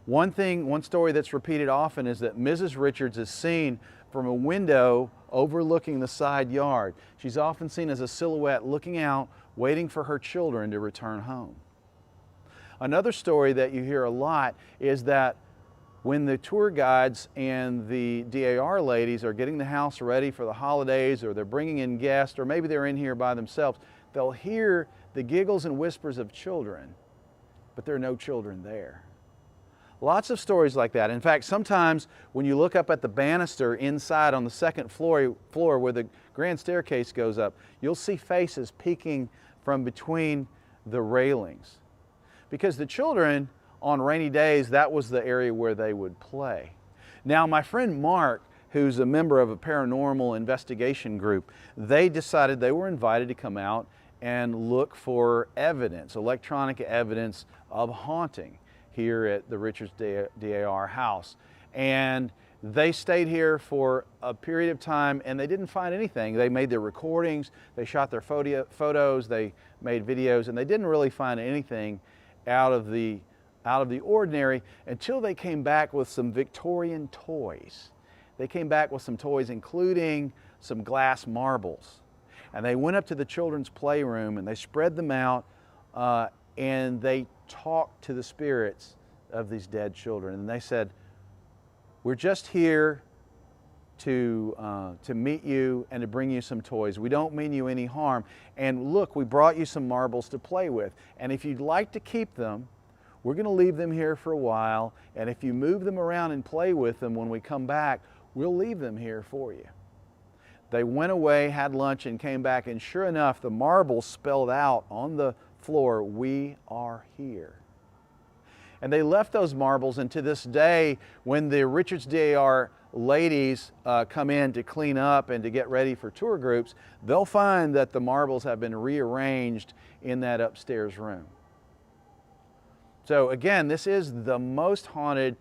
One story that's repeated often is that Mrs. Richards is seen from a window overlooking the side yard. She's often seen as a silhouette looking out, waiting for her children to return home. Another story that you hear a lot is that when the tour guides and the DAR ladies are getting the house ready for the holidays, or they're bringing in guests, or maybe they're in here by themselves, they'll hear the giggles and whispers of children, but there are no children there. Lots of stories like that. In fact, sometimes when you look up at the banister inside on the second floor where the grand staircase goes up, you'll see faces peeking from between the railings. Because the children, on rainy days, that was the area where they would play. Now, my friend Mark, who's a member of a paranormal investigation group, they decided they were invited to come out and look for evidence, electronic evidence of haunting here at the Richards DAR house. And they stayed here for a period of time and they didn't find anything. They made their recordings, they shot their photos, they made videos, and they didn't really find anything out of the ordinary until they came back with some Victorian toys. They came back with some toys including some glass marbles. And they went up to the children's playroom and they spread them out and they talked to the spirits of these dead children. And they said, "We're just here to meet you and to bring you some toys. We don't mean you any harm. And look, we brought you some marbles to play with. And if you'd like to keep them, we're going to leave them here for a while. And if you move them around and play with them when we come back, we'll leave them here for you." They went away, had lunch, and came back, and sure enough, the marbles spelled out on the floor, "We are here." And they left those marbles, and to this day, when the Richards DAR ladies come in to clean up and to get ready for tour groups, they'll find that the marbles have been rearranged in that upstairs room. So again, this is the most haunted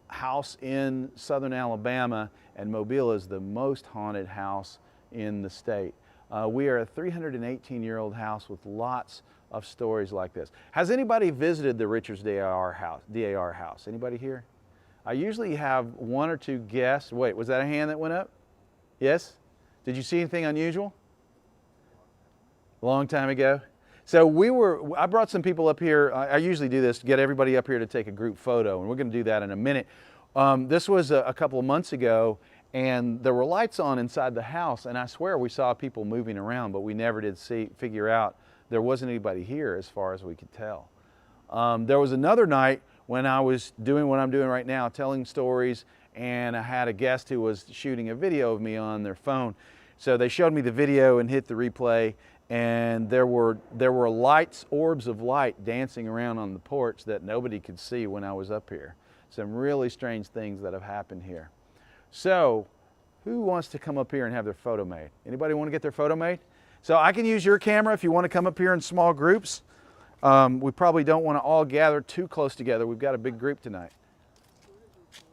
house in southern Alabama, and Mobile is the most haunted house in the state. We are a 318-year-old house with lots of stories like this. Has anybody visited the Richards DAR house? Anybody here? I usually have one or two guests. Wait, was that a hand that went up? Yes? Did you see anything unusual? A long time ago? So I brought some people up here. I usually do this to get everybody up here to take a group photo, and we're going to do that in a minute. This was a couple of months ago, and there were lights on inside the house, and I swear we saw people moving around, but we never did figure out there wasn't anybody here as far as we could tell. There was another night when I was doing what I'm doing right now, telling stories, and I had a guest who was shooting a video of me on their phone. So they showed me the video and hit the replay, and there were lights, orbs of light dancing around on the porch that nobody could see when I was up here. Some really strange things that have happened here. So who wants to come up here and have their photo made? Anybody want to get their photo made? So I can use your camera if you want to come up here in small groups. We probably don't want to all gather too close together. We've got a big group tonight.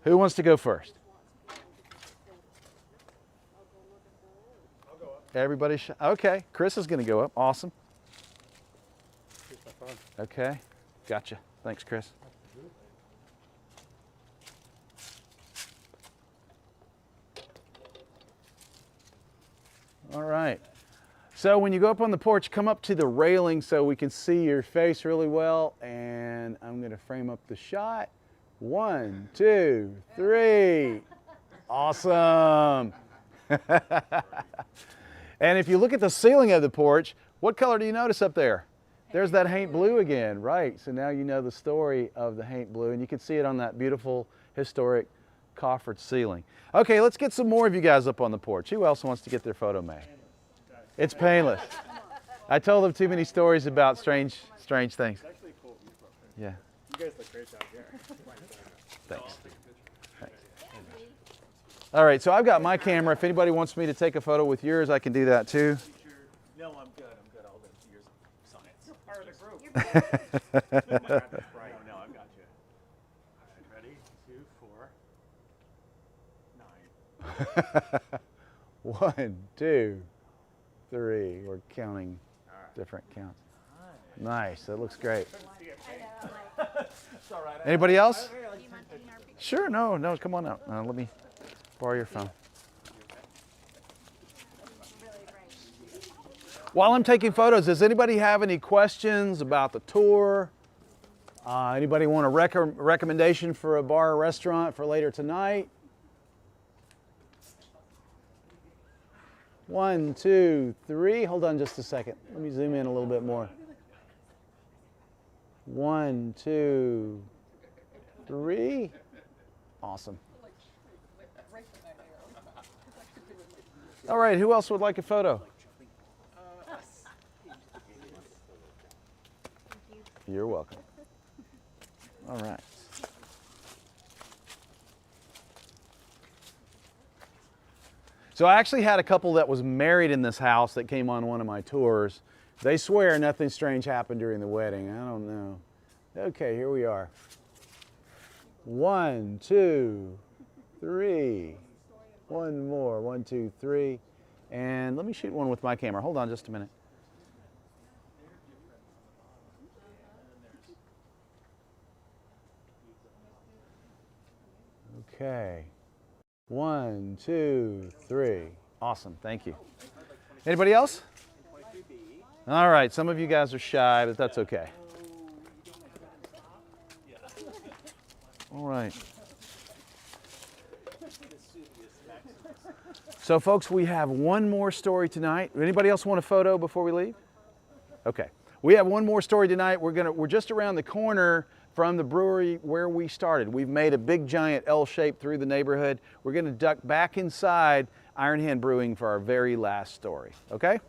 Who wants to go first? Everybody, okay. Chris is going to go up. Awesome. Okay, gotcha. Thanks, Chris. All right. So when you go up on the porch, come up to the railing so we can see your face really well. And I'm going to frame up the shot. 1, 2, 3. Awesome. And if you look at the ceiling of the porch, what color do you notice up there? There's that haint blue again, right? So now you know the story of the haint blue, and you can see it on that beautiful historic coffered ceiling. Okay, let's get some more of you guys up on the porch. Who else wants to get their photo made? It's painless. I told them too many stories about strange things. It's actually a cool view from here. Yeah. You guys look great down here. Thanks. All right, so I've got my camera. If anybody wants me to take a photo with yours, I can do that too. No, I'm good. I'll let you use science. You're part of the group. Right. No, I've got you. All right, ready? 2, 4, 9. 1, 2, 3. We're counting different counts. Nice, that looks great. It's all right. Anybody else? Do you want to be in our picture? Sure, no, come on out. Let me borrow your phone. Really great. While I'm taking photos, does anybody have any questions about the tour? Anybody want a recommendation for a bar or restaurant for later tonight? 1, 2, 3. Hold on just a second. Let me zoom in a little bit more. 1, 2, 3. Awesome. All right, who else would like a photo? You're welcome. All right. So I actually had a couple that was married in this house that came on one of my tours. They swear nothing strange happened during the wedding. I don't know. Okay, here we are. 1, 2, 3. One more. 1, 2, 3. And let me shoot one with my camera. Hold on just a minute. Okay. 1, 2, 3. Awesome. Thank you. Anybody else? All right. Some of you guys are shy, but that's okay. All right. So folks, we have one more story tonight. Anybody else want a photo before we leave? Okay. We have one more story tonight. We're just around the corner from the brewery where we started. We've made a big giant L shape through the neighborhood. We're going to duck back inside Iron Hand Brewing for our very last story. Okay?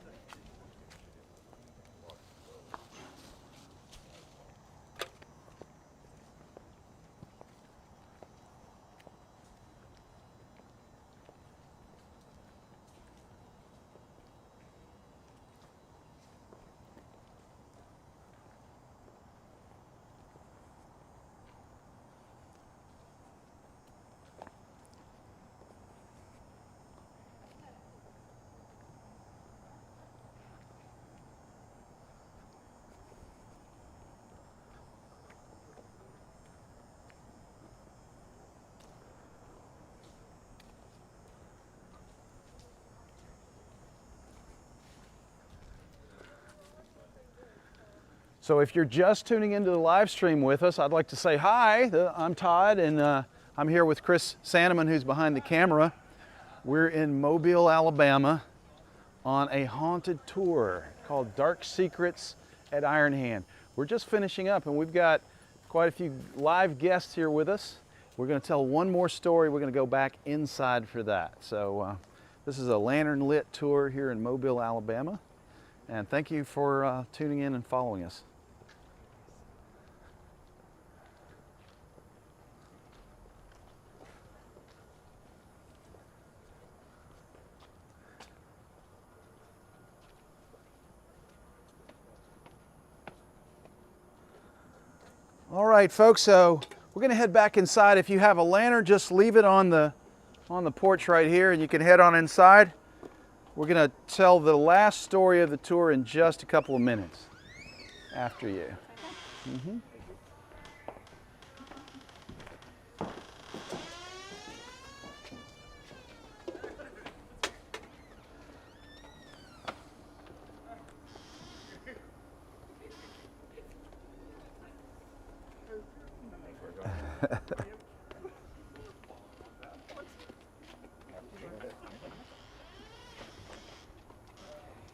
So if you're just tuning into the live stream with us, I'd like to say hi. I'm Todd, and I'm here with Chris Sandeman, who's behind the camera. We're in Mobile, Alabama, on a haunted tour called Dark Secrets at Iron Hand. We're just finishing up, and we've got quite a few live guests here with us. We're going to tell one more story. We're going to go back inside for that. So this is a lantern lit tour here in Mobile, Alabama. And thank you for tuning in and following us. All right, folks, so we're going to head back inside. If you have a lantern, just leave it on the porch right here, and you can head on inside. We're going to tell the last story of the tour in just a couple of minutes after you. Mm-hmm.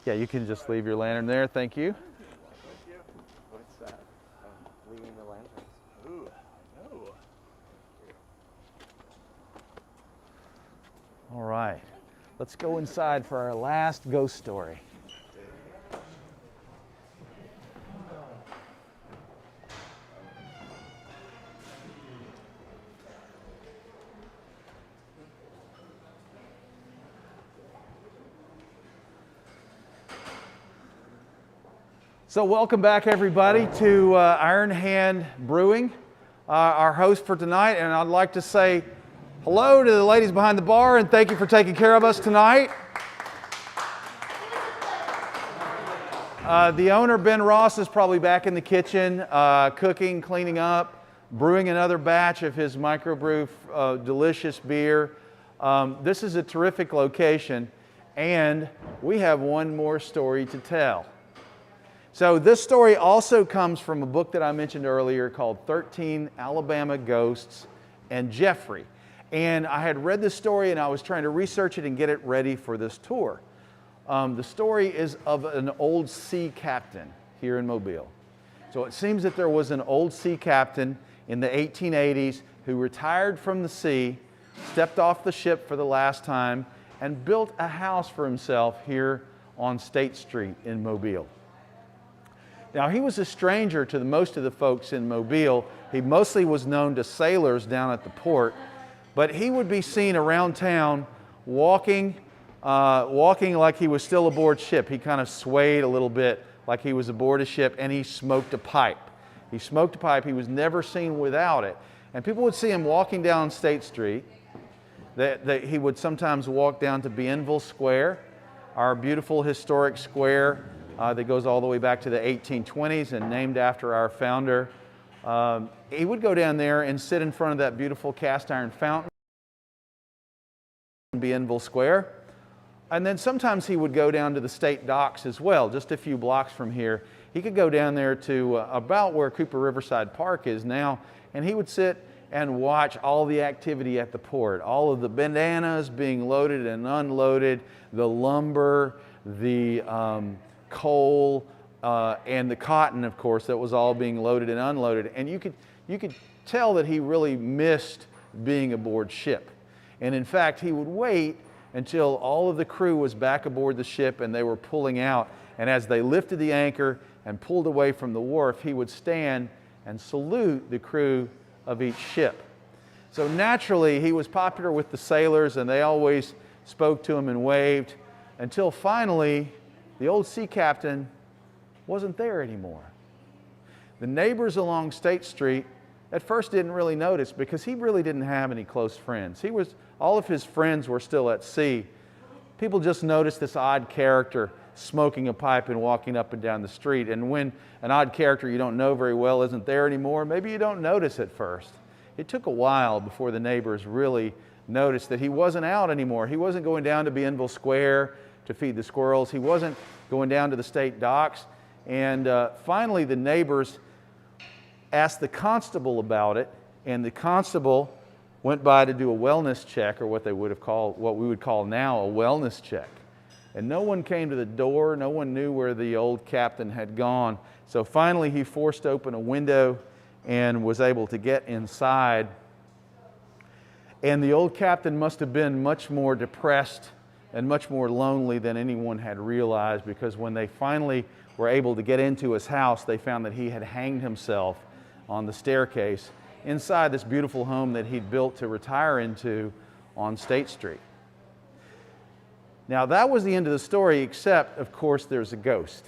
Yeah, you can just leave your lantern there. Thank you. What's that? Leaving the lanterns. Ooh, I know. All right, let's go inside for our last ghost story. So welcome back, everybody, to Iron Hand Brewing, our host for tonight. And I'd like to say hello to the ladies behind the bar and thank you for taking care of us tonight. The owner, Ben Ross, is probably back in the kitchen, cooking, cleaning up, brewing another batch of his microbrew delicious beer. This is a terrific location, and we have one more story to tell. So this story also comes from a book that I mentioned earlier called 13 Alabama Ghosts and Jeffrey. And I had read this story and I was trying to research it and get it ready for this tour. The story is of an old sea captain here in Mobile. So it seems that there was an old sea captain in the 1880s who retired from the sea, stepped off the ship for the last time, and built a house for himself here on State Street in Mobile. Now, he was a stranger to most of the folks in Mobile. He mostly was known to sailors down at the port, but he would be seen around town walking like he was still aboard ship. He kind of swayed a little bit like he was aboard a ship, and he smoked a pipe. He smoked a pipe. He was never seen without it. And people would see him walking down State Street. He would sometimes walk down to Bienville Square, our beautiful historic square that goes all the way back to the 1820s and named after our founder. He would go down there and sit in front of that beautiful cast iron fountain in Bienville Square. And then sometimes he would go down to the state docks as well, just a few blocks from here. He could go down there to about where Cooper Riverside Park is now, and he would sit and watch all the activity at the port, all of the bandanas being loaded and unloaded, the lumber, the coal, and the cotton, of course, that was all being loaded and unloaded. And you could tell that he really missed being aboard ship. And in fact, he would wait until all of the crew was back aboard the ship and they were pulling out. And as they lifted the anchor and pulled away from the wharf, he would stand and salute the crew of each ship. So naturally, he was popular with the sailors and they always spoke to him and waved, until finally, the old sea captain wasn't there anymore. The neighbors along State Street at first didn't really notice because he really didn't have any close friends. All of his friends were still at sea. People just noticed this odd character smoking a pipe and walking up and down the street. And when an odd character you don't know very well isn't there anymore, maybe you don't notice at first. It took a while before the neighbors really noticed that he wasn't out anymore. He wasn't going down to Bienville Square to feed the squirrels. He wasn't going down to the state docks. And finally, the neighbors asked the constable about it, and the constable went by to do a wellness check, or what we would call now a wellness check. And no one came to the door. No one knew where the old captain had gone. So finally, he forced open a window and was able to get inside. And the old captain must have been much more depressed and much more lonely than anyone had realized, because when they finally were able to get into his house, they found that he had hanged himself on the staircase inside this beautiful home that he'd built to retire into on State Street. Now, that was the end of the story, except, of course, there's a ghost.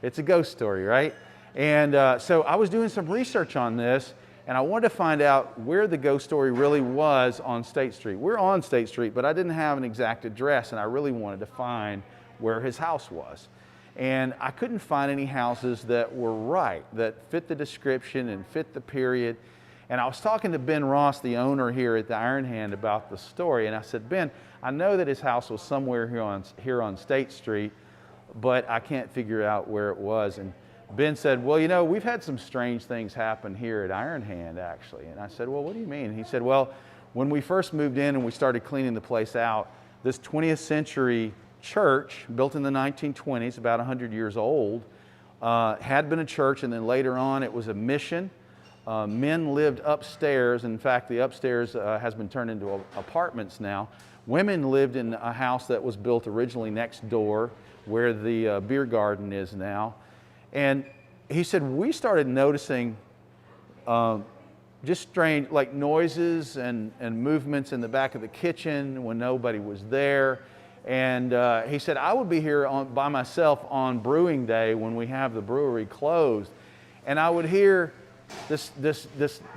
It's a ghost story, right? And so I was doing some research on this, and I wanted to find out where the ghost story really was on State Street. We're on State Street, but I didn't have an exact address, and I really wanted to find where his house was. And I couldn't find any houses that were right, that fit the description and fit the period. And I was talking to Ben Ross, the owner here at the Iron Hand, about the story. And I said, Ben, I know that his house was somewhere here on State Street, but I can't figure out where it was. And Ben said, well, you know, we've had some strange things happen here at Iron Hand, actually. And I said, well, what do you mean? And he said, well, when we first moved in and we started cleaning the place out, this 20th century church, built in the 1920s, about 100 years old, had been a church, and then later on it was a mission. Men lived upstairs. In fact, the upstairs has been turned into apartments now. Women lived in a house that was built originally next door, where the beer garden is now. And he said, we started noticing just strange, like noises and movements in the back of the kitchen when nobody was there. And he said, I would be here by myself on brewing day when we have the brewery closed. And I would hear this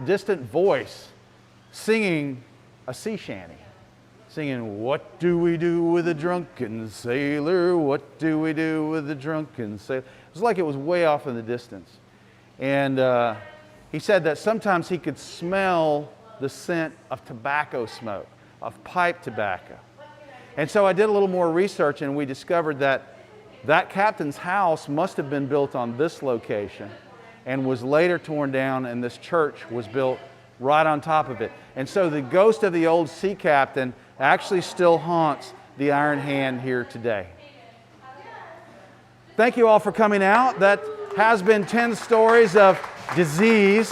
distant voice singing a sea shanty. Singing, what do we do with a drunken sailor? What do we do with a drunken sailor? It was like it was way off in the distance. And he said that sometimes he could smell the scent of tobacco smoke, of pipe tobacco. And so I did a little more research, and we discovered that that captain's house must have been built on this location and was later torn down, and this church was built right on top of it. And so the ghost of the old sea captain actually still haunts the Iron Hand here today. Thank you all for coming out. That has been 10 stories of disease,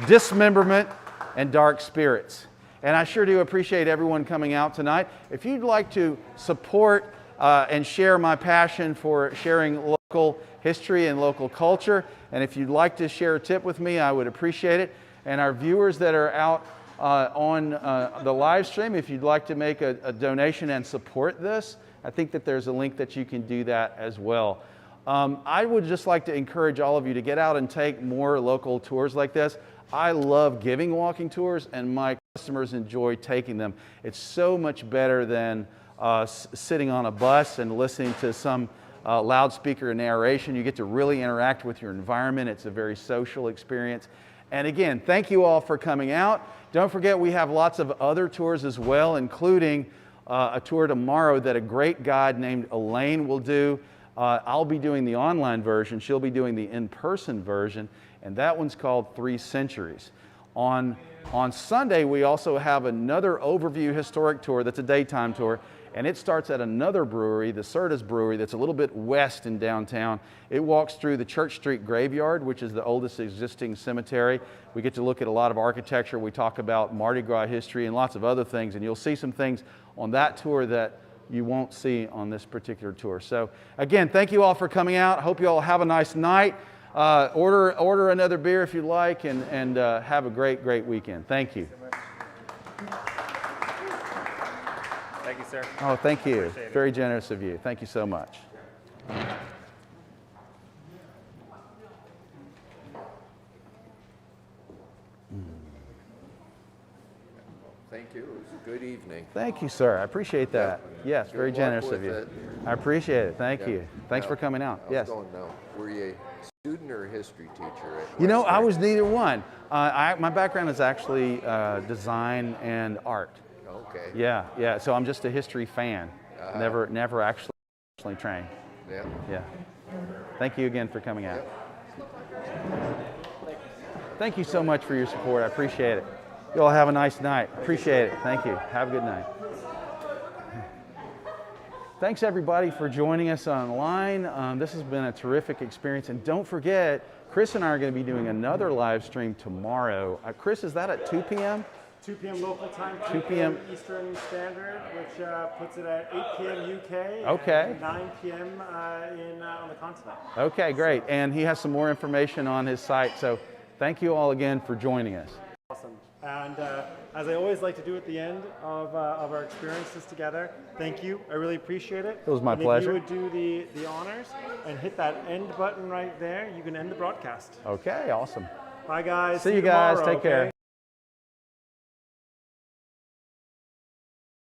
dismemberment, and dark spirits. And I sure do appreciate everyone coming out tonight. If you'd like to support and share my passion for sharing local history and local culture, and if you'd like to share a tip with me, I would appreciate it. And our viewers that are out on the live stream, if you'd like to make a donation and support this, I think that there's a link that you can do that as well. I would just like to encourage all of you to get out and take more local tours like this. I love giving walking tours, and my customers enjoy taking them. It's so much better than sitting on a bus and listening to some loudspeaker narration. You get to really interact with your environment. It's a very social experience. And again, thank you all for coming out. Don't forget, we have lots of other tours as well, including a tour tomorrow that a great guide named Elaine will do. I'll be doing the online version. She'll be doing the in-person version, and that one's called 3 Centuries. On Sunday, we also have another overview historic tour that's a daytime tour, and it starts at another brewery, the Certas Brewery, that's a little bit west in downtown. It walks through the Church Street Graveyard, which is the oldest existing cemetery. We get to look at a lot of architecture. We talk about Mardi Gras history and lots of other things, and you'll see some things on that tour that you won't see on this particular tour. So again, thank you all for coming out. Hope you all have a nice night. Order another beer if you like, and have a great weekend. Thank you. Thank you, sir. Oh, thank you. Very generous of you. Thank you so much. Thank you. It was a good evening. Thank you, sir. I appreciate that. Yes, very Good luck generous of with you. it. I appreciate it. Thank Yeah. you. Thanks for coming out. How's Yes. it going now? Were you a student or a history teacher? You know, I was neither one. My background is actually design and art. Okay. Yeah. So I'm just a history fan. Never actually trained. Yeah. Yeah. Thank you again for coming out. Thank you so much for your support. I appreciate it. You all have a nice night. Appreciate it. Thank you. Have a good night. Thanks everybody for joining us online. This has been a terrific experience, and don't forget, Chris and I are going to be doing another live stream tomorrow. Chris, is that at 2 p.m.? 2 p.m. local time, 2 p.m. Eastern Standard, which puts it at 8 p.m. UK, Okay. and 9 p.m. On the continent. Okay, great. And he has some more information on his site, so thank you all again for joining us. Awesome. And as I always like to do at the end of our experiences together, thank you. I really appreciate it. It was my and pleasure. If you would do the honors and hit that end button right there, you can end the broadcast. Okay, awesome. Bye, guys. See you guys. Tomorrow, Take care. okay?